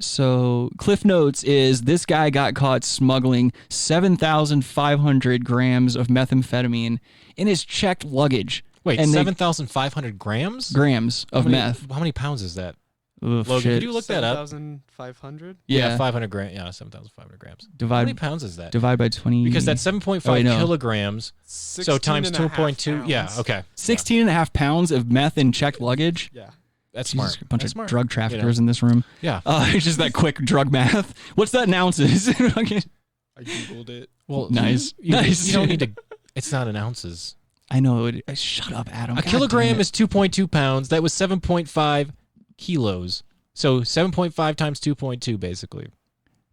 So Cliff Notes is this guy got caught smuggling 7,500 grams of methamphetamine in his checked luggage. Wait, 7,500 grams? Grams of meth. How many pounds is that? Oof, Logan, shit. could you look that up? 7,500? Yeah. 500 grams. Yeah, 7,500 grams. How many pounds is that? Divide by 20. Because that's 7.5 kilograms. So times 2.2. Yeah, okay. 16 and a half pounds of meth in checked luggage. Yeah. That's Jesus, smart. A bunch That's of smart. drug traffickers in this room. Yeah. It's just that quick drug math. What's that in ounces? I Googled it. Well, nice. Nice. You don't need to. It's not in ounces. I know. Shut up, Adam. A kilogram is 2.2 pounds. That was 7.5 kilos. So 7.5 times 2.2, basically.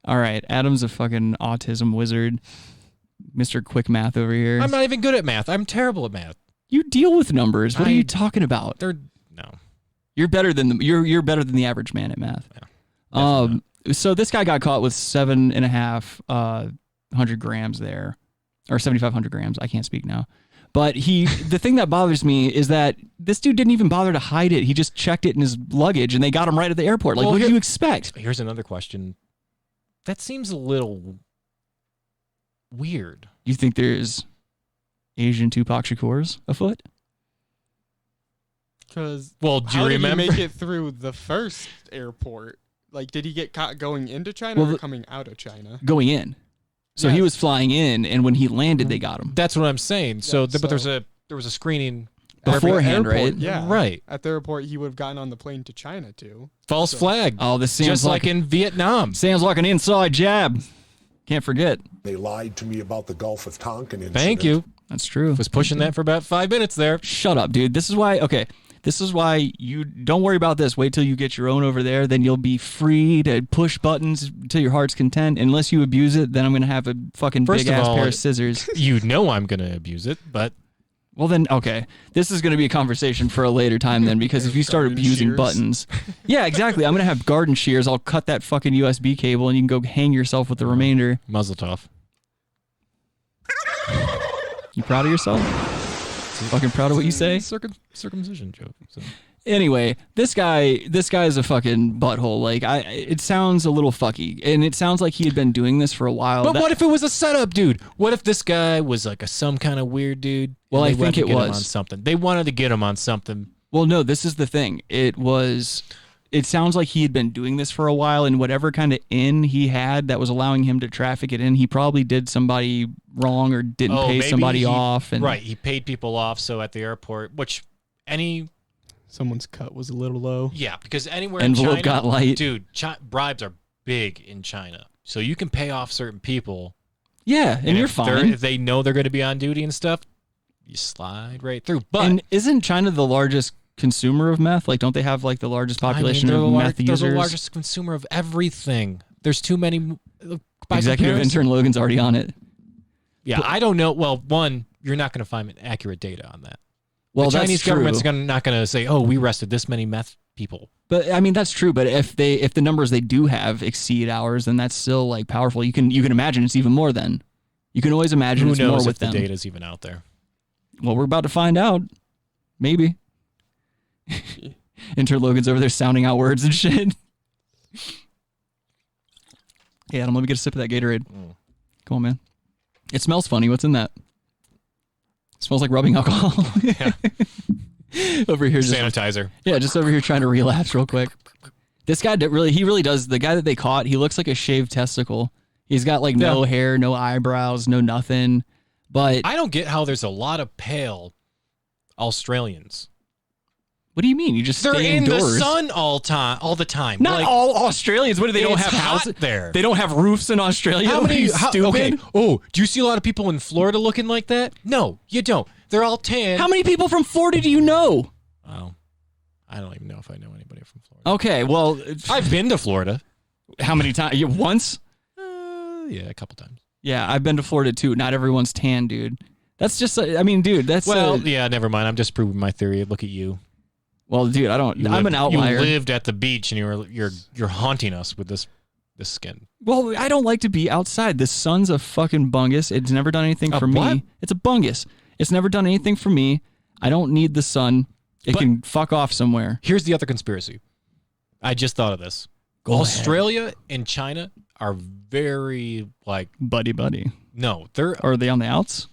All right. Adam's a fucking autism wizard. Mr. Quick Math over here. I'm not even good at math. I'm terrible at math. You deal with numbers. What are you talking about? No. You're better than you're better than the average man at math. Yeah, so this guy got caught with 7,500 grams there, or 7,500 grams. I can't speak now. But the thing that bothers me is that this dude didn't even bother to hide it. He just checked it in his luggage, and they got him right at the airport. Like, what do you expect? Here's another question. That seems a little weird. You think there's Asian Tupac Shakurs afoot? Because do you remember? Did he make it through the first airport? Like, did he get caught going into China or coming out of China? Going in. So he was flying in, and when he landed, they got him. That's what I'm saying. But there was a screening beforehand, right? Yeah, right. At the airport, he would have gotten on the plane to China too. False flag. Oh, this sounds just like in Vietnam. Sounds like an inside jab. Can't forget. They lied to me about the Gulf of Tonkin incident. Thank you. That's true. Was pushing that for about 5 minutes there. Shut up, dude. This is why. Okay. This is why you don't worry about this. Wait till you get your own over there. Then you'll be free to push buttons to your heart's content. Unless you abuse it, then I'm going to have a fucking big-ass pair of scissors. You know I'm going to abuse it, but... Well, then, okay. This is going to be a conversation for a later time then, because if you start abusing buttons... Yeah, exactly. I'm going to have garden shears. I'll cut that fucking USB cable, and you can go hang yourself with the remainder. Muzzle tough. You proud of yourself? Fucking proud of what you say? Circumcision joke. So. Anyway, this guy is a fucking butthole. Like, it sounds a little fucky, and it sounds like he had been doing this for a while. But what if it was a setup, dude? What if this guy was like some kind of weird dude? Well, I think it was on something. They wanted to get him on something. Well, no, this is the thing. It sounds like he had been doing this for a while, and whatever kind of in he had that was allowing him to traffic it in, he probably did somebody wrong or didn't pay somebody off. And right, he paid people off. So at the airport, someone's cut was a little low. Yeah, because anywhere envelope in China, got light. Dude, bribes are big in China. So you can pay off certain people. Yeah, and you're fine. If they know they're going to be on duty and stuff, you slide right through. But and isn't China the largest consumer of meth? Like, don't they have like the largest population of meth users? They're the largest consumer of everything. There's too many. Executive Intern Logan's already on it. Yeah, I don't know. Well, one, you're not going to find accurate data on that. Well, the Chinese that's government's true. not going to say, "Oh, we arrested this many meth people." But I mean, that's true. But if the numbers they do have exceed ours, then that's still like powerful. You can imagine it's even more. Then you can always imagine it's more with them. Who knows if the data's even out there? Well, we're about to find out. Maybe. Intern Logan's over there sounding out words and shit. Hey, Adam, let me get a sip of that Gatorade. Come on, man. It smells funny. What's in that? It smells like rubbing alcohol. Yeah. Over here, sanitizer. Just over here trying to relapse real quick. This guy really does. The guy that they caught, he looks like a shaved testicle. He's got like no hair, no eyebrows, no nothing. But I don't get how there's a lot of pale Australians. What do you mean? You just they're stay in indoors. the sun all the time. Not like, all Australians. What do they don't have houses there? They don't have roofs in Australia. How many? Stupid. Okay. Oh, do you see a lot of people in Florida looking like that? No, you don't. They're all tan. How many people from Florida do you know? Oh, I don't even know if I know anybody from Florida. Okay, well, I've been to Florida. How many times? Once? Yeah, a couple times. Yeah, I've been to Florida too. Not everyone's tan, dude. That's just. I mean, dude, that's. Yeah, never mind. I'm just proving my theory. Look at you. Well, dude, I'm an outlier. You lived at the beach and you're haunting us with this skin. Well, I don't like to be outside. The sun's a fucking bungus. It's never done anything for me. It's a bungus. It's never done anything for me. I don't need the sun. It can fuck off somewhere. Here's the other conspiracy. I just thought of this. Australia and China are very like buddy. No, are they on the outs?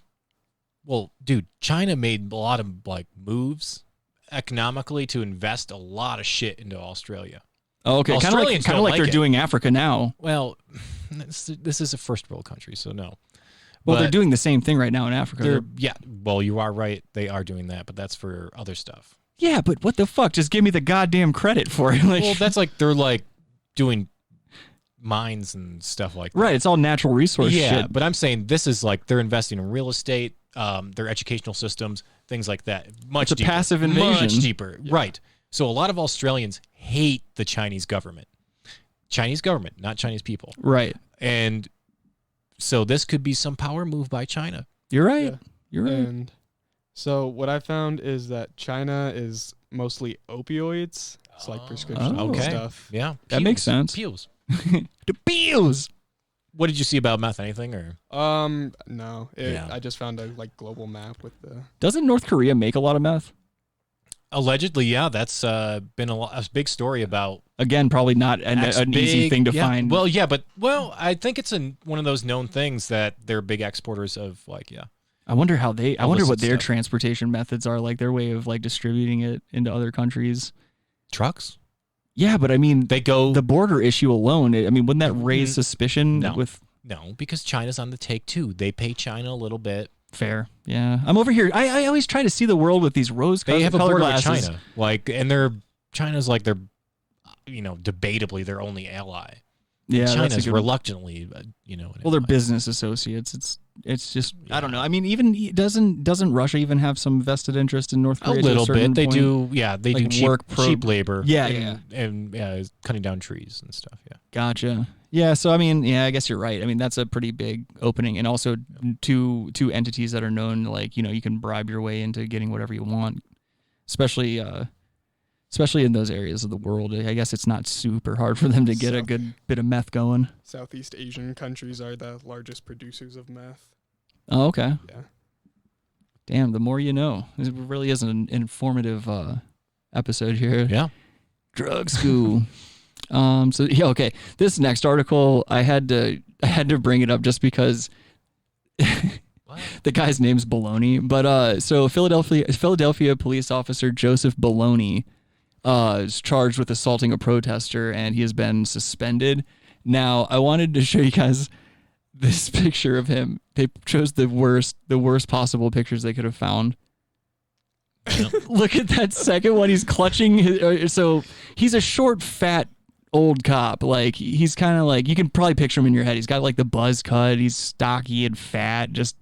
Well, dude, China made a lot of like moves economically to invest a lot of shit into Australia. Oh, okay, kind of like they're doing Africa now. Well, this is a first world country, so no. Well, they're doing the same thing right now in Africa. Yeah, well, you are right. They are doing that, but that's for other stuff. Yeah, but what the fuck? Just give me the goddamn credit for it. Like, well, that's like they're like doing mines and stuff like that. Right, it's all natural resource shit. Yeah, but I'm saying this is like they're investing in real estate, their educational systems, things like that. Much it's a passive invasion. Much deeper. Yeah. Right. So a lot of Australians hate the Chinese government. Chinese government, not Chinese people. Right. And so this could be some power move by China. You're right. Yeah. You're right. And so what I found is that China is mostly opioids. It's like prescription stuff. Yeah. That makes sense. Pills. The pills. What did you see about meth? Anything or? No. I just found a like global map with the. Doesn't North Korea make a lot of meth? Allegedly, yeah. That's been a big story about. Again, probably not an easy thing to find. Well, yeah, but I think it's one of those known things that they're big exporters of. Like, yeah. I wonder how I wonder what their transportation methods are, like their way of like distributing it into other countries. Trucks. Yeah, but I mean, they go the border issue alone. I mean, wouldn't that raise suspicion? No, because China's on the take too. They pay China a little bit. Fair, yeah. I'm over here. I always try to see the world with these rose-colored They have a border with glasses. China, China's like their, debatably their only ally. Yeah, China's reluctantly, Well, they're business associates. It's just I don't know. I mean, even doesn't Russia even have some vested interest in North Korea? A little bit. They do. Yeah, they like do cheap labor. Yeah, and cutting down trees and stuff. Yeah. Gotcha. Yeah. So I mean, yeah, I guess you're right. I mean, that's a pretty big opening, and also two entities that are known, like you can bribe your way into getting whatever you want, especially in those areas of the world. I guess it's not super hard for them to get a good bit of meth going. Southeast Asian countries are the largest producers of meth. Oh, okay. Yeah. Damn, the more you know. It really is an informative episode here. Yeah. Drug school. So yeah, okay. This next article, I had to bring it up just because the guy's name's Bologna. But so Philadelphia police officer Joseph Bologna is charged with assaulting a protester, and he has been suspended. Now, I wanted to show you guys this picture of him. They chose the worst possible pictures they could have found. Look at that second one. He's clutching so he's a short, fat, old cop. Like, he's kind of like, you can probably picture him in your head. He's got like the buzz cut. He's stocky and fat. Just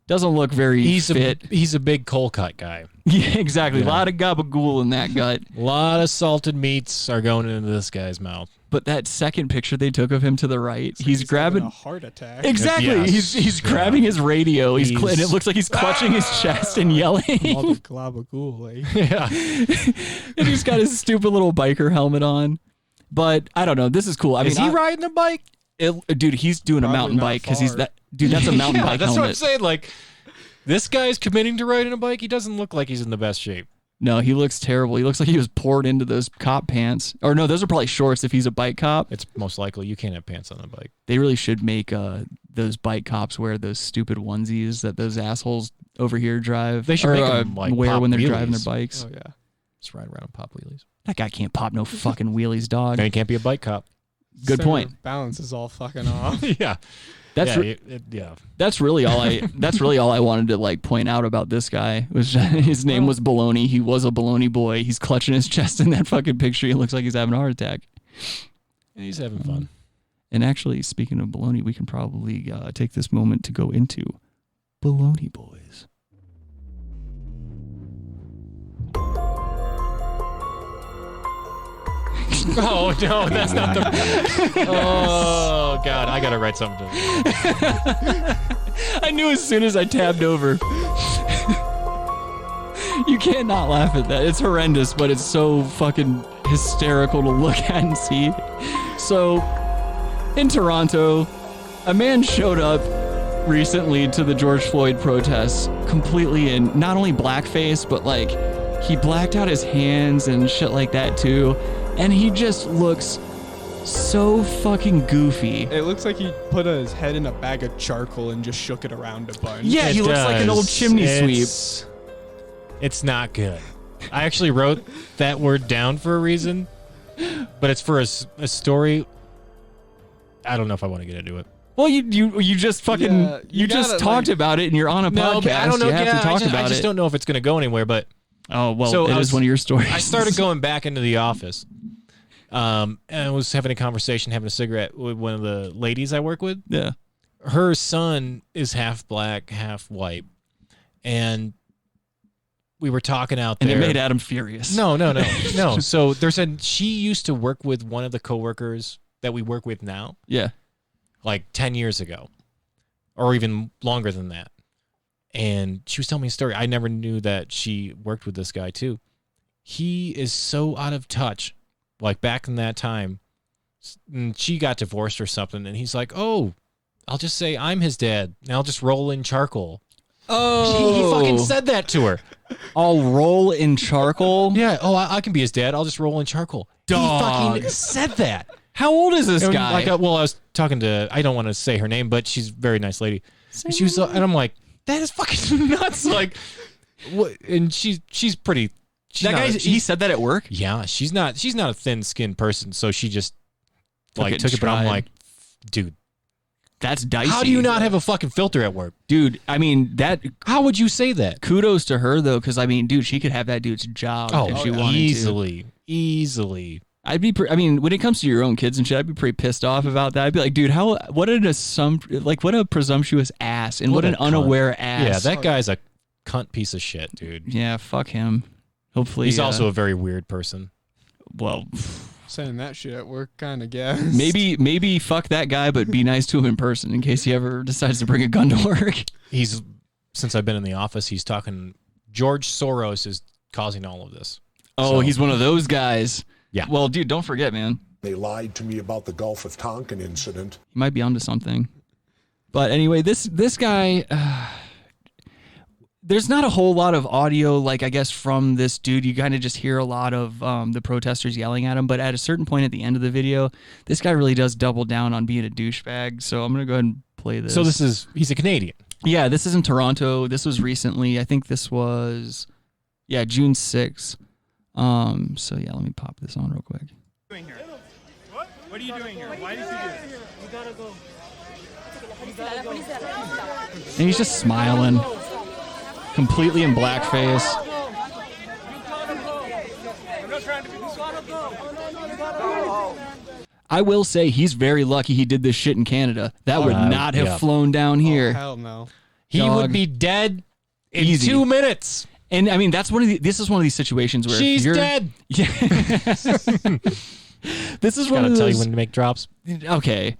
doesn't look very fit. He's a big cold cut guy. Yeah, exactly. Yeah. A lot of gabagool in that gut. A lot of salted meats are going into this guy's mouth. But that second picture they took of him to the right, he's grabbing a heart attack. Exactly. Yes. He's grabbing his radio. And it looks like he's clutching his chest and yelling. All the gabagool, like. Yeah. And he's got his stupid little biker helmet on. But I don't know. This is cool. I mean, is he riding a bike? Dude, he's doing a mountain bike because he's that. Dude, that's a mountain bike that's helmet. What I'm saying. Like, this guy's committing to riding a bike. He doesn't look like he's in the best shape. No, he looks terrible. He looks like he was poured into those cop pants. Or no, those are probably shorts if he's a bike cop. It's most likely. You can't have pants on a bike. They really should make those bike cops wear those stupid onesies that those assholes over here drive. They should make them like wear when they're wheelies. driving their bikes. Oh, yeah. Just ride around and pop wheelies. That guy can't pop no fucking wheelies, dog. Then he can't be a bike cop. Good point. Balance is all fucking off. Yeah. That's really all I wanted to like point out about this guy. Was his name was Bologna. He was a Bologna boy. He's clutching his chest in that fucking picture. He looks like he's having a heart attack. And he's having fun. And actually, speaking of Bologna, we can probably take this moment to go into Bologna Boys. Oh no, that's not the. Oh God, I gotta write something. I knew as soon as I tabbed over. You can't not laugh at that. It's horrendous, but it's so fucking hysterical to look at and see. So, in Toronto, a man showed up recently to the George Floyd protests completely in not only blackface, but like he blacked out his hands and shit like that too. And he just looks so fucking goofy. It looks like he put his head in a bag of charcoal and just shook it around a bunch. Yeah, he looks like an old chimney sweep. It's not good. I actually wrote that word down for a reason, but it's for a story. I don't know if I want to get into it. Well, you just fucking you just talked about it and you're on a podcast. But I don't know. You have to talk about it. I just don't know if it's going to go anywhere. But oh well, so it is one of your stories. I started going back into the office, and I was having a conversation, having a cigarette with one of the ladies I work with. Yeah, her son is half black, half white, and we were talking out there. And it made Adam furious. No. So she used to work with one of the coworkers that we work with now. Yeah. Like 10 years ago, or even longer than that. And she was telling me a story. I never knew that she worked with this guy too. He is so out of touch. Like back in that time, and she got divorced or something, and he's like, "Oh, I'll just say I'm his dad, and I'll just roll in charcoal." Oh, he fucking said that to her. I'll roll in charcoal? Yeah. Oh, I can be his dad. I'll just roll in charcoal. Dog. He fucking said that. How old is this guy? Like, I was talking to, I don't want to say her name, but she's a very nice lady. And she was, and I'm like, that is fucking nuts. Like, what? And she's pretty. That guy, he said that at work? Yeah, she's not a thin-skinned person, so she just took it. But I'm like, dude, that's dicey. How do you not have a fucking filter at work, dude? I mean, how would you say that? Kudos to her though, because I mean, dude, she could have that dude's job if she wanted easily. I'd be. I mean, when it comes to your own kids and shit, I'd be pretty pissed off about that. I'd be like, dude, what a presumptuous ass, and what an unaware ass. Yeah, that guy's a cunt piece of shit, dude. Yeah, fuck him. Hopefully, he's also a very weird person. Well, saying that shit at work, kind of guess. Maybe fuck that guy, but be nice to him in person in case he ever decides to bring a gun to work. Since I've been in the office, he's talking. George Soros is causing all of this. Oh, he's one of those guys. Yeah. Well, dude, don't forget, man. They lied to me about the Gulf of Tonkin incident. He might be onto something. But anyway, this guy, There's not a whole lot of audio, like, I guess, from this dude. You kind of just hear a lot of the protesters yelling at him. But at a certain point at the end of the video, this guy really does double down on being a douchebag. So I'm going to go ahead and play this. So he's a Canadian. Yeah, this is in Toronto. This was recently. I think this was, June 6th. So, yeah, let me pop this on real quick. What are you doing here? Why did you do this? You gotta go. And he's just smiling, completely in blackface. I will say he's very lucky he did this shit in Canada. That would not have flown down here. Hell no. He would be dead in 2 minutes. And I mean, this is one of these situations where she's dead. Yeah. This is one of those. Gotta tell you when to make drops. Okay.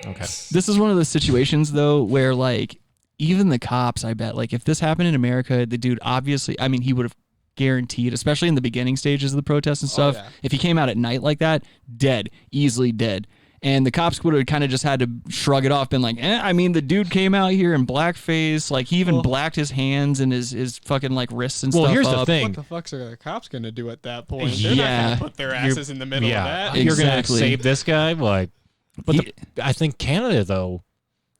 Okay. This is one of those situations though where like even the cops, I bet, like if this happened in America, the dude obviously, I mean, he would have guaranteed, especially in the beginning stages of the protests and stuff. If he came out at night like that, dead, easily dead. And the cops would have kind of just had to shrug it off, been like, I mean, the dude came out here in blackface, like he even blacked his hands and his fucking like wrists and stuff. Well, here's up. the thing. What the fuck's are the cops gonna do at that point? They're not gonna put their asses in the middle of that. You're gonna save this guy, like. But I think Canada though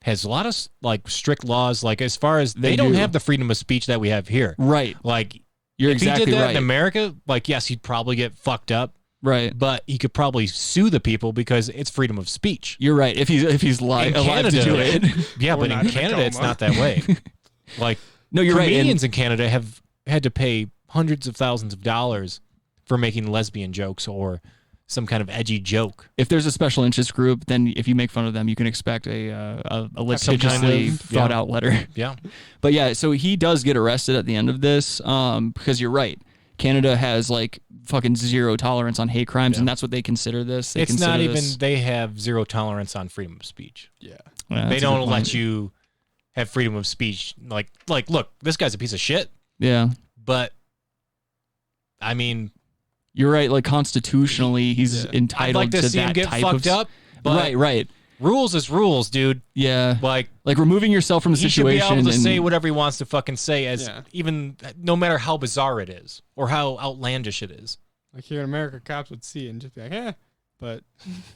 has a lot of like strict laws, like as far as they don't have the freedom of speech that we have here. Right. Like you're if exactly he did that right. in America, like yes, he'd probably get fucked up. Right. But he could probably sue the people because it's freedom of speech. You're right. If he's alive to do it. Yeah, but in Canada it's not that way. Like no, you're right. Comedians in Canada have had to pay hundreds of thousands of dollars for making lesbian jokes or some kind of edgy joke. If there's a special interest group, then if you make fun of them, you can expect a litigiously thought out letter. Yeah. But yeah, so he does get arrested at the end of this because you're right. Canada has like fucking zero tolerance on hate crimes, and that's what they consider this. It's not even, they have zero tolerance on freedom of speech. Yeah. They don't let you have freedom of speech. Like, look, this guy's a piece of shit. Yeah. But, I mean... You're right, like constitutionally, he's entitled I'd like to see him get fucked up. But right. Rules is rules, dude. Yeah. Like removing yourself from the situation. He should be able to say whatever he wants to fucking say, as even no matter how bizarre it is or how outlandish it is. Like here in America, cops would see it and just be like, but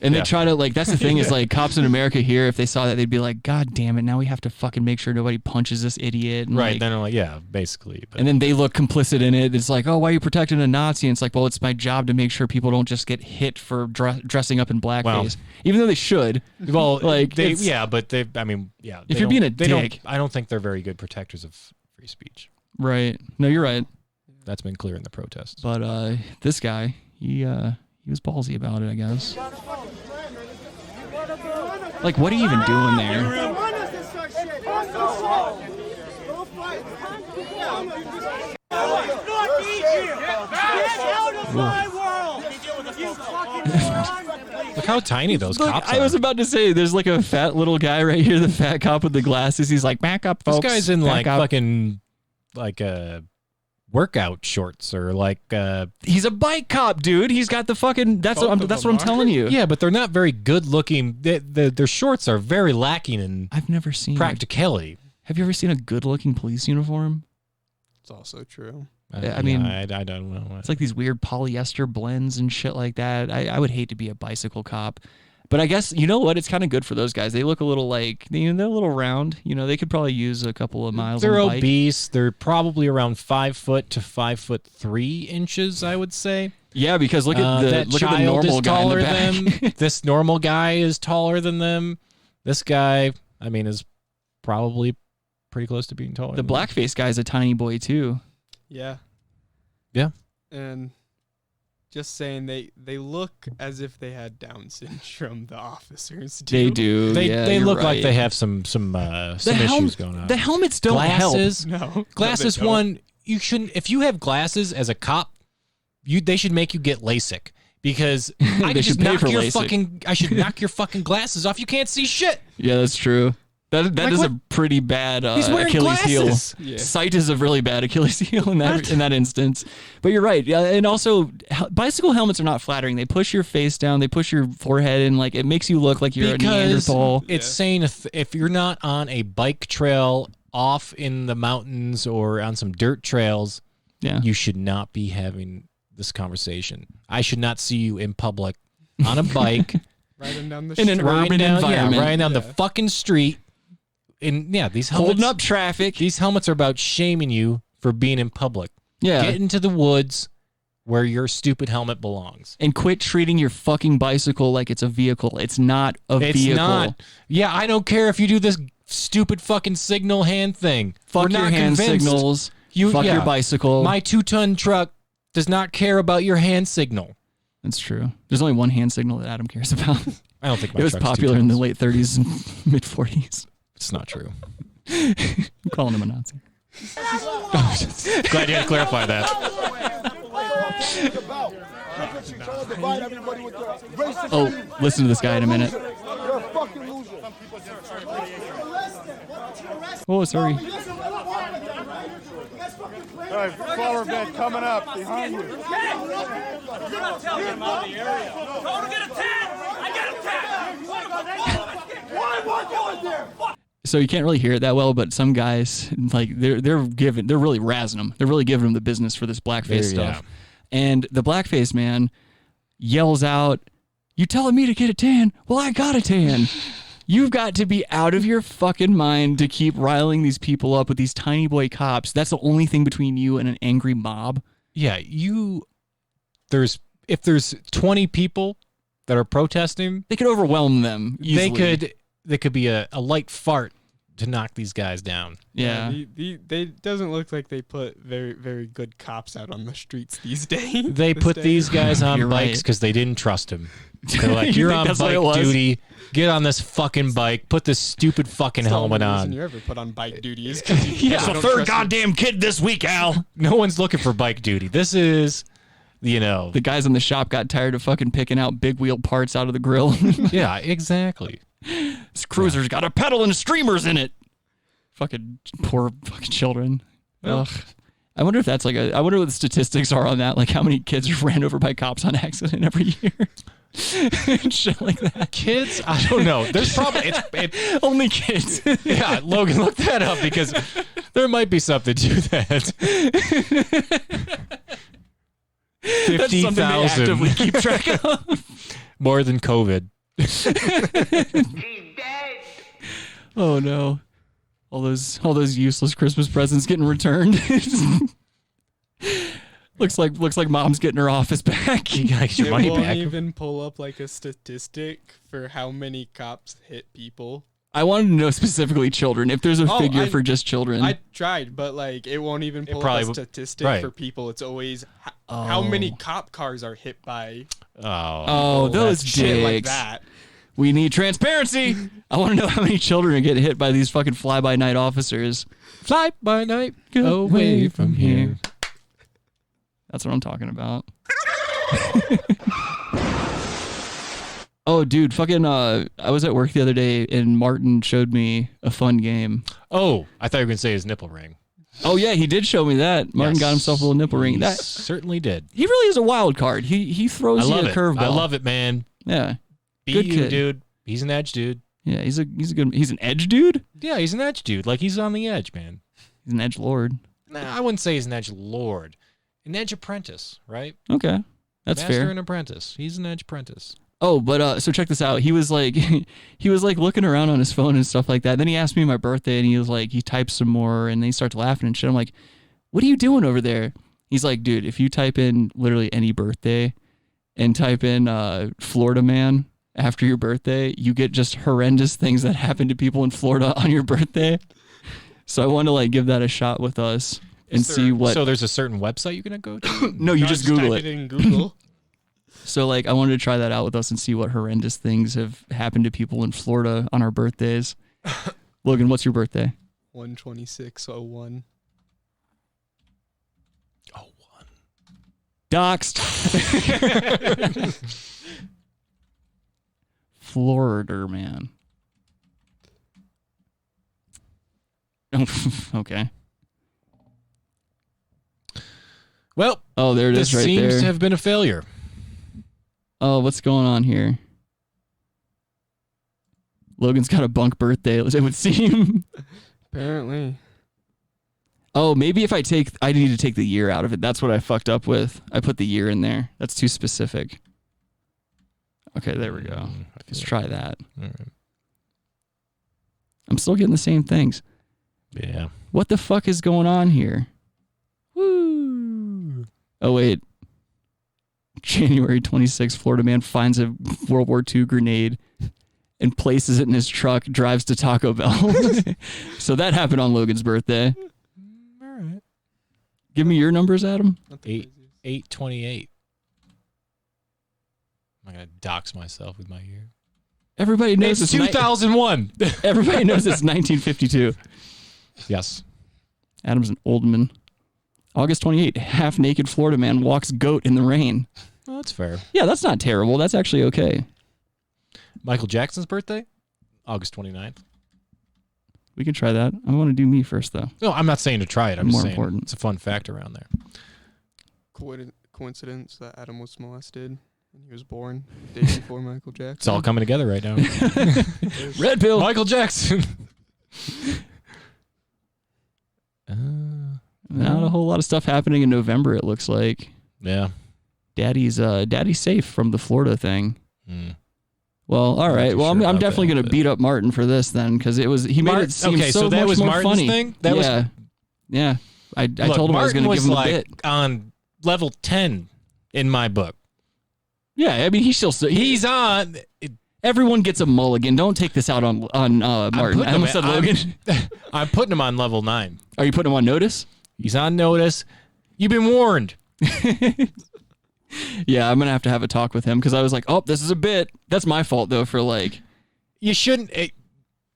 and they try to like, that's the thing is like cops in America here, if they saw that, they'd be like, God damn it, now we have to fucking make sure nobody punches this idiot. And right. Like, then they're like, yeah, basically. But. And then they look complicit in it. It's like, oh, why are you protecting a Nazi? And it's like, well, it's my job to make sure people don't just get hit for dressing up in blackface, even though they should. Well, like they, but they, I mean, yeah. If you're being a dick, I don't think they're very good protectors of free speech. Right. No, you're right. That's been clear in the protests. But this guy, he was ballsy about it, I guess. Like, what are you even doing there? Look how tiny those cops are. I was about to say, there's like a fat little guy right here, the fat cop with the glasses. He's like, back up, folks. This guy's in like up. Fucking like workout shorts or like he's a bike cop, dude. He's got the fucking that's what I'm telling you. Yeah, but they're not very good looking. Their shorts are very lacking in I've never seen practicality. Have you ever seen a good looking police uniform? It's also true. I mean, I don't know. It's like these weird polyester blends and shit like that. I would hate to be a bicycle cop. But I guess, you know what? It's kind of good for those guys. They look a little like, they're a little round. You know, they could probably use a couple of miles They're on a bike. obese. They're probably around 5 foot to 5'3" inches, I would say. Yeah, because look at the normal guy in the back. Them. This normal guy is taller than them. This guy, I mean, is probably pretty close to being taller. The blackface guy's a tiny boy too. Yeah. Yeah. And just saying, they look as if they had Down syndrome. The officers do. They do. They look like they have some issues going on. The helmets don't glasses, help. No. Glasses. One, you shouldn't. If you have glasses as a cop, they should make you get LASIK because I They should pay for your LASIK. fucking. I should knock your fucking glasses off. You can't see shit. Yeah, that's true. That is what? a pretty bad He's wearing Achilles glasses. heel. Yeah. Sight is a really bad Achilles heel in that instance. But you're right. Yeah, and also bicycle helmets are not flattering. They push your face down. They push your forehead in. Like it makes you look like you're a Neanderthal. It's saying if you're not on a bike trail off in the mountains or on some dirt trails, Yeah. you should not be having this conversation. I should not see you in public on a bike. Riding down the In an street. urban environment. Riding down the fucking street. And these helmets, Holding up traffic. These helmets are about shaming you for being in public. Yeah. Get into the woods where your stupid helmet belongs. And quit treating your fucking bicycle like it's a vehicle. It's not a vehicle. It's not. Yeah, I don't care if you do this stupid fucking signal hand thing. Fuck We're your not hand convinced. signals. Fuck your bicycle. My 2-ton truck does not care about your hand signal. That's true. There's only one hand signal that Adam cares about. I don't think my it was truck's popular 2 in the tons. late 30s and mid 40s. It's not true. I'm calling him a Nazi. Glad you had to clarify that. Oh, listen to this guy in a minute. Oh, sorry. All right, flower bed coming up behind you. You're not telling him out of the area. Go to get a 10. I got a 10. Why was you there? So you can't really hear it that well, but some guys like they're really razzing him. They're really giving him the business for this blackface stuff. And the blackface man yells out, "You telling me to get a tan? Well, I got a tan." You've got to be out of your fucking mind to keep riling these people up with these tiny boy cops. That's the only thing between you and an angry mob. Yeah, if there's 20 people that are protesting, they could overwhelm them easily. They could be a light fart to knock these guys down. Yeah. They doesn't look like they put very, very good cops out on the streets these days. They put these guys on You're bikes right. because they didn't trust him. They're like, You you're think on that's what it bike was? duty. Get on this fucking bike. Put this stupid fucking That's the helmet only reason on. you ever put on bike duty is because Yeah, don't trust goddamn kid this week, Al. No one's looking for bike duty. This is, The guys in the shop got tired of fucking picking out big wheel parts out of the grill. yeah, exactly. This cruiser's got a pedal and streamers in it. Fucking poor fucking children. Ugh. I wonder if that's I wonder what the statistics are on that. Like how many kids are ran over by cops on accident every year. Shit like that. Kids? I don't know. There's probably only kids. Yeah, Logan, look that up because there might be something to that. That's something they 50,000 actively keep track of. more than COVID. Oh no. All those useless Christmas presents getting returned. looks like mom's getting her office back. You got your It money won't back. even pull up like a statistic for how many cops hit people. I wanted to know specifically children. If there's a Oh, figure I- for just children. I tried, but like it won't even pull probably up a w- statistic right. for people. It's always how many cop cars are hit by Oh, those shit like dicks. that. We need transparency. I want to know how many children are getting hit by these fucking fly-by-night officers. Fly by night, away from here. That's what I'm talking about. Oh, dude, fucking, I was at work the other day and Martin showed me a fun game. Oh, I thought you were going to say his nipple ring. Oh, yeah, he did show me that. Martin Yes, got himself a little nipple ring. he That certainly did. He really is a wild card. He throws I you love a it. curveball. I love it, man. Yeah. Be Good you, kid. dude. He's an edge dude. Yeah, he's an edge dude? Yeah, he's an edge dude. Like, he's on the edge, man. He's an edge lord. Nah, I wouldn't say he's an edge lord. An edge apprentice, right? Okay. That's Master fair. and apprentice. He's an edge apprentice. Oh, but so check this out. He was like looking around on his phone and stuff like that. Then he asked me my birthday and he was like, he typed some more and then he started laughing and shit. I'm like, what are you doing over there? He's like, dude, if you type in literally any birthday and type in Florida man after your birthday, you get just horrendous things that happen to people in Florida on your birthday. So I want to like give that a shot with us and see what. So there's a certain website you can go to? No, you just Google type it. in Google. So like I wanted to try that out with us and see what horrendous things have happened to people in Florida on our birthdays. Logan, what's your birthday? 12601. Doxed. Florida man. Okay. Well, oh, there it this is right seems there. to have been a failure. Oh, what's going on here? Logan's got a bunk birthday, it would seem. Apparently. Oh, maybe if I need to take the year out of it. That's what I fucked up with. I put the year in there. That's too specific. Okay, there we go. Let's try that. All right. I'm still getting the same things. Yeah. What the fuck is going on here? Woo! Oh, wait. January 26th, Florida man finds a World War II grenade and places it in his truck, drives to Taco Bell. So that happened on Logan's birthday. All right. Give me your numbers, Adam. 828. I'm not going to dox myself with my year. Everybody knows it's 2001. Everybody knows it's 1952. Yes. Adam's an old man. August 28th, half-naked Florida man walks goat in the rain. Well, that's fair. Yeah, that's not terrible. That's actually okay. Michael Jackson's birthday? August 29th. We can try that. I want to do me first, though. No, I'm not saying to try it. I'm just More saying important. it's a fun fact around there. Coincidence that Adam was molested and he was born the day before Michael Jackson. It's all coming together right now. Red pill. Michael Jackson. Not a whole lot of stuff happening in November, it looks like. Yeah. Daddy's safe from the Florida thing. Mm. Well, all right. Well, I'm definitely going to beat up Martin for this then, because he made it seem so that much was more Martin's funny. thing? That was yeah. I told him Martin I was going to give him a bit. On level 10 in my book. Yeah, I mean he's on. Everyone gets a mulligan. Don't take this out on Martin. I almost said Logan. I'm putting him on level 9. Are you putting him on notice? He's on notice. You've been warned. Yeah, I'm gonna have a talk with him because I was like, oh, this is a bit. That's my fault though for like. You shouldn't.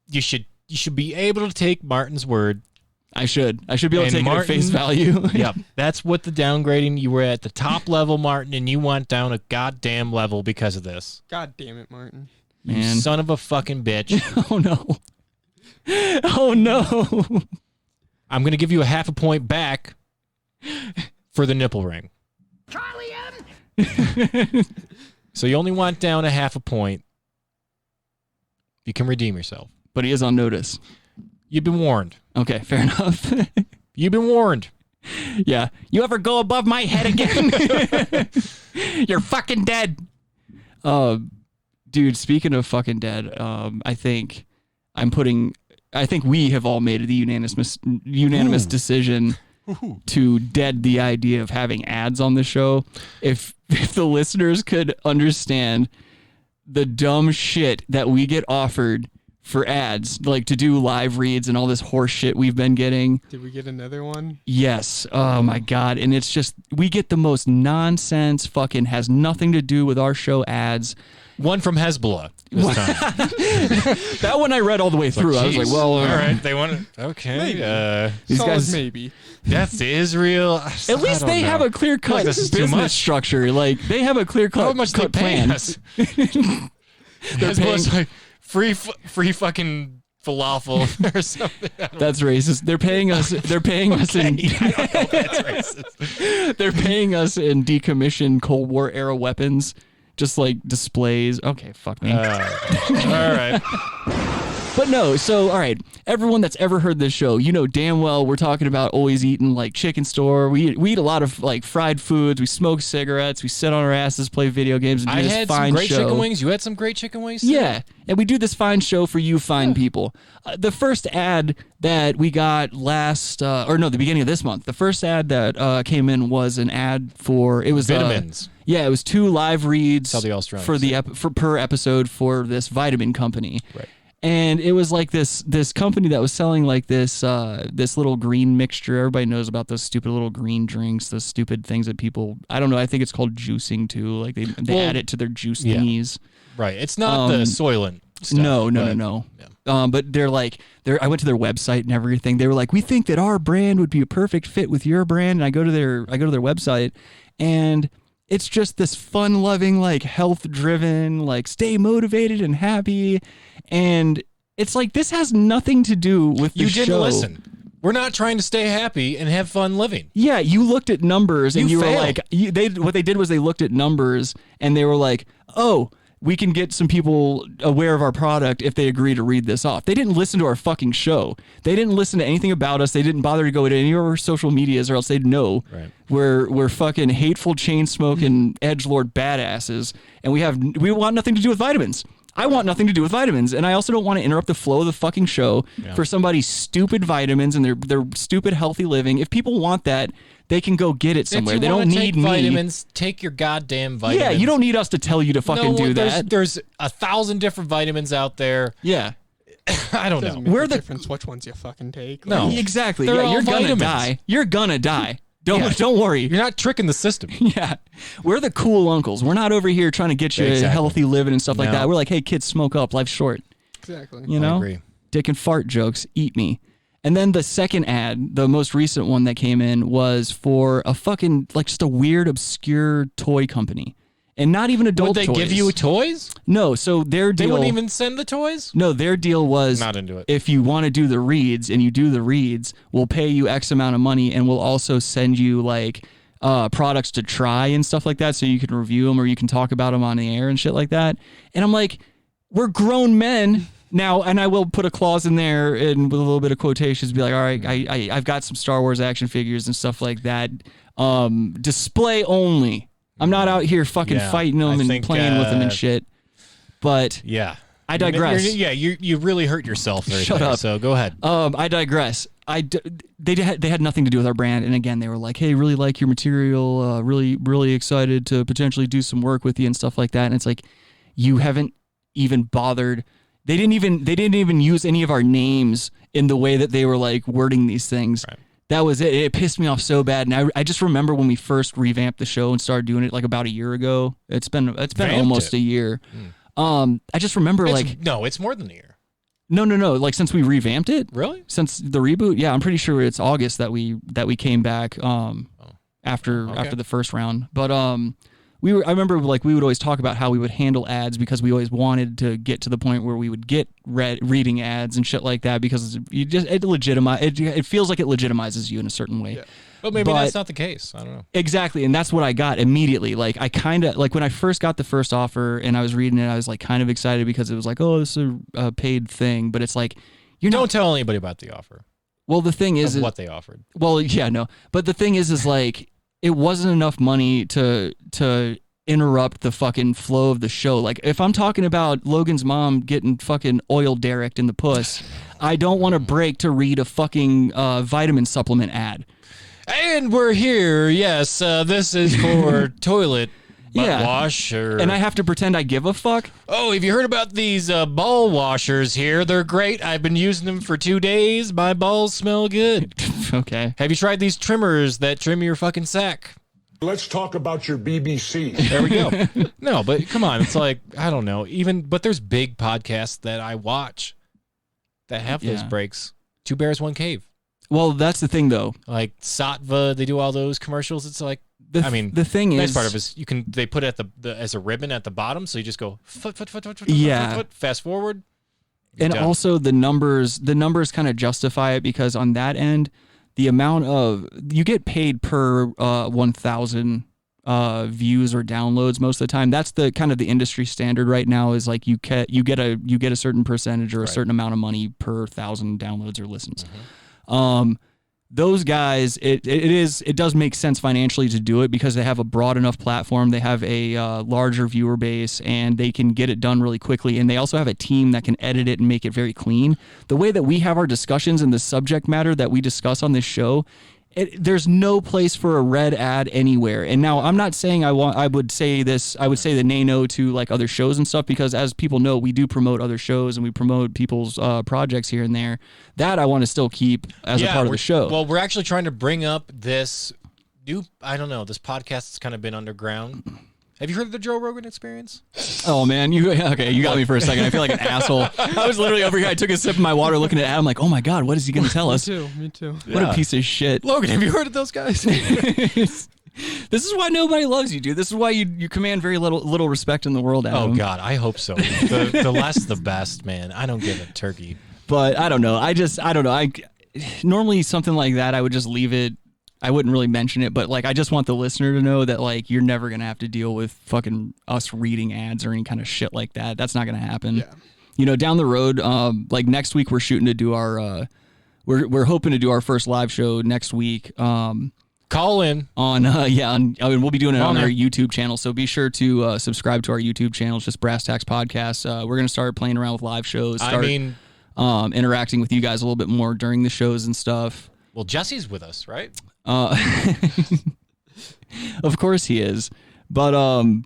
You should be able to take Martin's word. I should be able to take it at face value. Yep, that's what the downgrading. You were at the top level, Martin, and you went down a goddamn level because of this. God damn it, Martin! Man. You son of a fucking bitch! Oh no! Oh no! I'm gonna give you a half a point back for the nipple ring. So you only went down a half a point. You can redeem yourself. But he is on notice. You've been warned. Okay, fair enough. You've been warned. Yeah. You ever go above my head again? You're fucking dead. Dude, speaking of fucking dead, I think we have all made the unanimous decision to dead the idea of having ads on the show. If the listeners could understand the dumb shit that we get offered for ads, like to do live reads and all this horse shit we've been getting. Did we get another one? Yes. Oh my God. And it's just, we get the most nonsense, fucking has nothing to do with our show ads. One from Hezbollah this time. That one I read all the way through. I was like, well, all right. They want to, okay. Maybe. These guys, maybe. That's Israel. At least they have a clear-cut business structure. Like, they have a clear-cut How much they plan. us? They're like, free fucking falafel or something. That's racist. They're paying us. They're paying us in. I don't know if that's racist. They're paying us in decommissioned Cold War era weapons, just like displays. Okay, fuck me. All right. But no, so, all right, everyone that's ever heard this show, you know damn well we're talking about always eating, like, chicken store. We eat a lot of, like, fried foods. We smoke cigarettes. We sit on our asses, play video games, and do this fine show. I had some great chicken wings. You had some great chicken wings, too? Yeah, and we do this fine show for you fine people. The first ad that we got the beginning of this month, the first ad that came in was an ad for, it was vitamins. Yeah, it was 2 live reads for per episode for this vitamin company. Right. And it was like this company that was selling like this little green mixture. Everybody knows about those stupid little green drinks, those stupid things that people, I don't know, I think it's called juicing too. Like they add it to their juice thingies. Right. It's not the Soylent stuff. No. Yeah. But I went to their website and everything. They were like, we think that our brand would be a perfect fit with your brand. And I go to their website, and it's just this fun-loving, like health-driven, like stay motivated and happy. And it's like, this has nothing to do with the show. You didn't listen. We're not trying to stay happy and have fun living. Yeah, you looked at numbers and you were failed. like, what they did was they looked at numbers and they were like, oh, we can get some people aware of our product if they agree to read this off. They didn't listen to our fucking show. They didn't listen to anything about us. They didn't bother to go to any of our social medias, or else they'd know we're fucking hateful, chain smoking edgelord badasses, and we want nothing to do with vitamins. I want nothing to do with vitamins, and I also don't want to interrupt the flow of the fucking show for somebody's stupid vitamins and their stupid healthy living. If people want that, they can go get it somewhere. They don't need me. Vitamins. Take your goddamn vitamins. Yeah, you don't need us to tell you to fucking do that. There's 1,000 different vitamins out there. Yeah. I don't know. Where the difference which ones you fucking take? No, exactly. Yeah, you're gonna die. You're gonna die. Don't worry. You're not tricking the system. Yeah. We're the cool uncles. We're not over here trying to get you a healthy living and stuff like that. We're like, hey, kids, smoke up. Life's short. Exactly. You know? I agree. Dick and fart jokes. Eat me. And then the second ad, the most recent one that came in, was for a fucking, like, just a weird, obscure toy company. And not even adult toys. Would they give you toys? No, so their deal... They wouldn't even send the toys? No, their deal was... Not into it. If you want to do the reads and you do the reads, we'll pay you X amount of money and we'll also send you, like, products to try and stuff like that so you can review them or you can talk about them on the air and shit like that. And I'm like, we're grown men... Now, and I will put a clause in there and with a little bit of quotations, be like, all right, I've got some Star Wars action figures and stuff like that. Display only. I'm not out here fucking fighting them and playing with them and shit. But I digress. You really hurt yourself there. Shut up. So go ahead. I digress. They had nothing to do with our brand. And again, they were like, hey, really like your material. Really excited to potentially do some work with you and stuff like that. And it's like, you haven't even bothered. They didn't even use any of our names in the way that they were like wording these things. Right. That was it. It pissed me off so bad. And I just remember when we first revamped the show and started doing it like about a year ago. It's been almost a year. I just remember it's more than a year. No. Like since we revamped it, really? Since the reboot, yeah, I'm pretty sure it's August that we came back after the first round. But I remember like we would always talk about how we would handle ads because we always wanted to get to the point where we would get reading ads and shit like that because it feels like it legitimizes you in a certain way. Yeah. But maybe that's not the case. I don't know. Exactly, and that's what I got immediately. Like I kind of like when I first got the first offer and I was reading it, I was like kind of excited because it was like, oh, this is a paid thing, but it's like don't tell anybody about the offer. Well, the thing is what they offered. Well, yeah, no, but the thing is like. It wasn't enough money to interrupt the fucking flow of the show. Like, if I'm talking about Logan's mom getting fucking oil derricked in the puss, I don't want to break to read a fucking vitamin supplement ad. And we're here. Yes, this is for toilet butt wash. And I have to pretend I give a fuck? Oh, have you heard about these ball washers here? They're great. I've been using them for 2 days. My balls smell good. Okay. Have you tried these trimmers that trim your fucking sack? Let's talk about your BBC. There we go. No, but come on. It's like, I don't know. But there's big podcasts that I watch that have those breaks. 2 Bears, 1 Cave. Well, that's the thing, though. Like Satva, they do all those commercials. It's like, the thing nice is, part of it is they put it as a ribbon at the bottom, so you just go foot, fast forward. And done. Also the numbers kind of justify it because on that end, the amount of you get paid per 1,000 views or downloads most of the time. That's the kind of the industry standard right now is like you get a certain percentage or a certain amount of money per 1,000 downloads or listens. Mm-hmm. Those guys, it does make sense financially to do it because they have a broad enough platform. They have a larger viewer base and they can get it done really quickly. And they also have a team that can edit it and make it very clean. The way that we have our discussions and the subject matter that we discuss on this show, there's no place for a red ad anywhere. And now I'm not saying I would say the nay-no to like other shows and stuff because as people know, we do promote other shows and we promote people's projects here and there. That I want to still keep as a part of the show. Well, we're actually trying to bring up this this podcast that's kind of been underground. Have you heard of the Joe Rogan Experience? Oh, man. You got me for a second. I feel like an asshole. I was literally over here. I took a sip of my water looking at Adam like, oh, my God, what is he going to tell us? Me too. What a piece of shit. Logan, have you heard of those guys? This is why nobody loves you, dude. This is why you command very little respect in the world, Adam. Oh, God, I hope so. The less, the best, man. I don't give a turkey. But I don't know. I don't know. Normally something like that, I would just leave it I wouldn't really mention it, but like I just want the listener to know that like you're never gonna have to deal with fucking us reading ads or any kind of shit like that. That's not gonna happen. Yeah. You know, down the road, like next week we're shooting to do our we're hoping to do our first live show next week. Call in on I mean, we'll be doing it on our YouTube channel, so be sure to subscribe to our YouTube channel. It's just Brass Tacks Podcast. We're gonna start playing around with live shows. Interacting with you guys a little bit more during the shows and stuff. Well, Jesse's with us, right? Of course he is, but I'm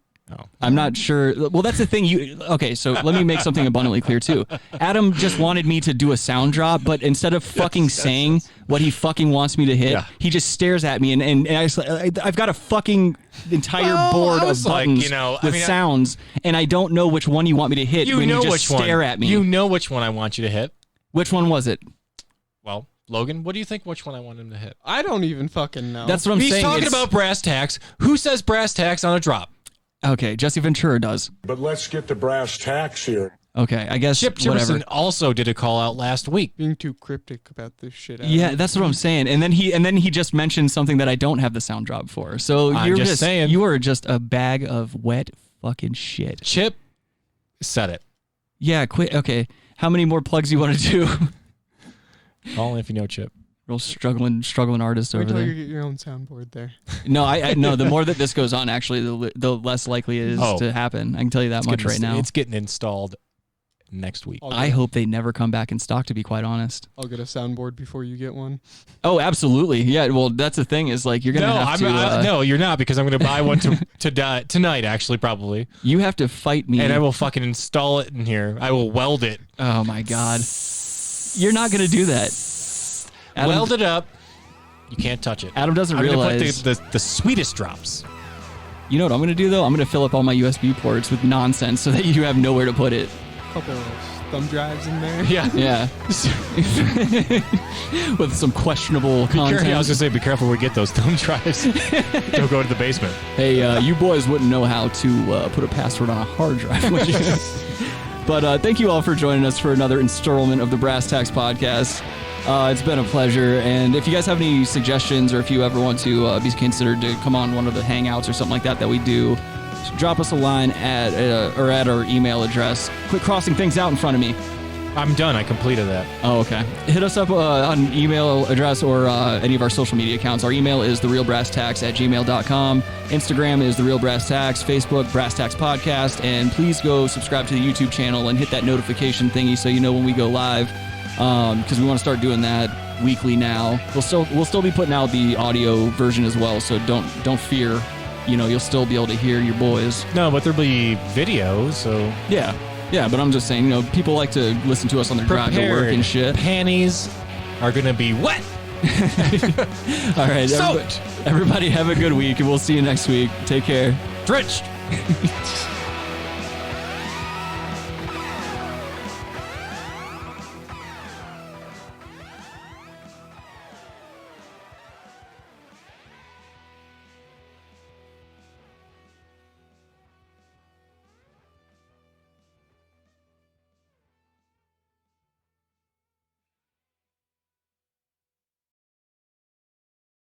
not sure. Well, that's the thing. Okay, so let me make something abundantly clear too. Adam just wanted me to do a sound drop, but instead of fucking saying what he fucking wants me to hit, he just stares at me, and I've got a fucking entire board of buttons with sounds, and I don't know which one you want me to hit when you just stare at me. You know which one I want you to hit. Which one was it? Well, Logan, what do you think which one I want him to hit? I don't even fucking know. That's what I'm saying. He's talking about brass tacks. Who says brass tacks on a drop? Okay, Jesse Ventura does. But let's get to brass tacks here. Okay, I guess Chip Jefferson also did a call out last week. Being too cryptic about this shit. Yeah, that's what I'm saying. And then he just mentioned something that I don't have the sound drop for. So I'm just saying. You are just a bag of wet fucking shit. Chip said it. Yeah, quit. Okay, how many more plugs you want to do? Call in if you know Chip. Real struggling artist over there. Wait till you get your own soundboard there. No, I no. The more that this goes on, actually, the less likely it is to happen. I can tell you that much right now. It's getting installed next week. I hope they never come back in stock, to be quite honest. I'll get a soundboard before you get one. Oh, absolutely. Yeah, well, that's the thing is like you're going to have to... No, you're not, because I'm going to buy one tonight, actually, probably. You have to fight me. And I will fucking install it in here. I will weld it. Oh, my God. You're not going to do that. Adam, weld it up. You can't touch it. Adam doesn't realize... Put the sweetest drops. You know what I'm going to do, though? I'm going to fill up all my USB ports with nonsense so that you have nowhere to put it. A couple of thumb drives in there. Yeah. Yeah. With some questionable content. I was going to say, be careful where we get those thumb drives. Don't go to the basement. Hey, you boys wouldn't know how to put a password on a hard drive, would you? But thank you all for joining us for another installment of the Brass Tacks Podcast. It's been a pleasure, and if you guys have any suggestions or if you ever want to be considered to come on one of the hangouts or something like that we do, drop us a line at our email address. Quit crossing things out in front of me. I'm done. I completed that. Oh, okay. Hit us up on email address or any of our social media accounts. Our email is therealbrasstacks@gmail.com. Instagram is therealbrasstacks. Facebook, Brass Tacks Podcast. And please go subscribe to the YouTube channel and hit that notification thingy so you know when we go live. Because we want to start doing that weekly now. We'll still be putting out the audio version as well, so don't fear. You know, you'll still be able to hear your boys. No, but there'll be video, so yeah, but I'm just saying, you know, people like to listen to us on their drive to work and shit. Panties are gonna be wet. All right, everybody have a good week, and we'll see you next week. Take care. Drenched.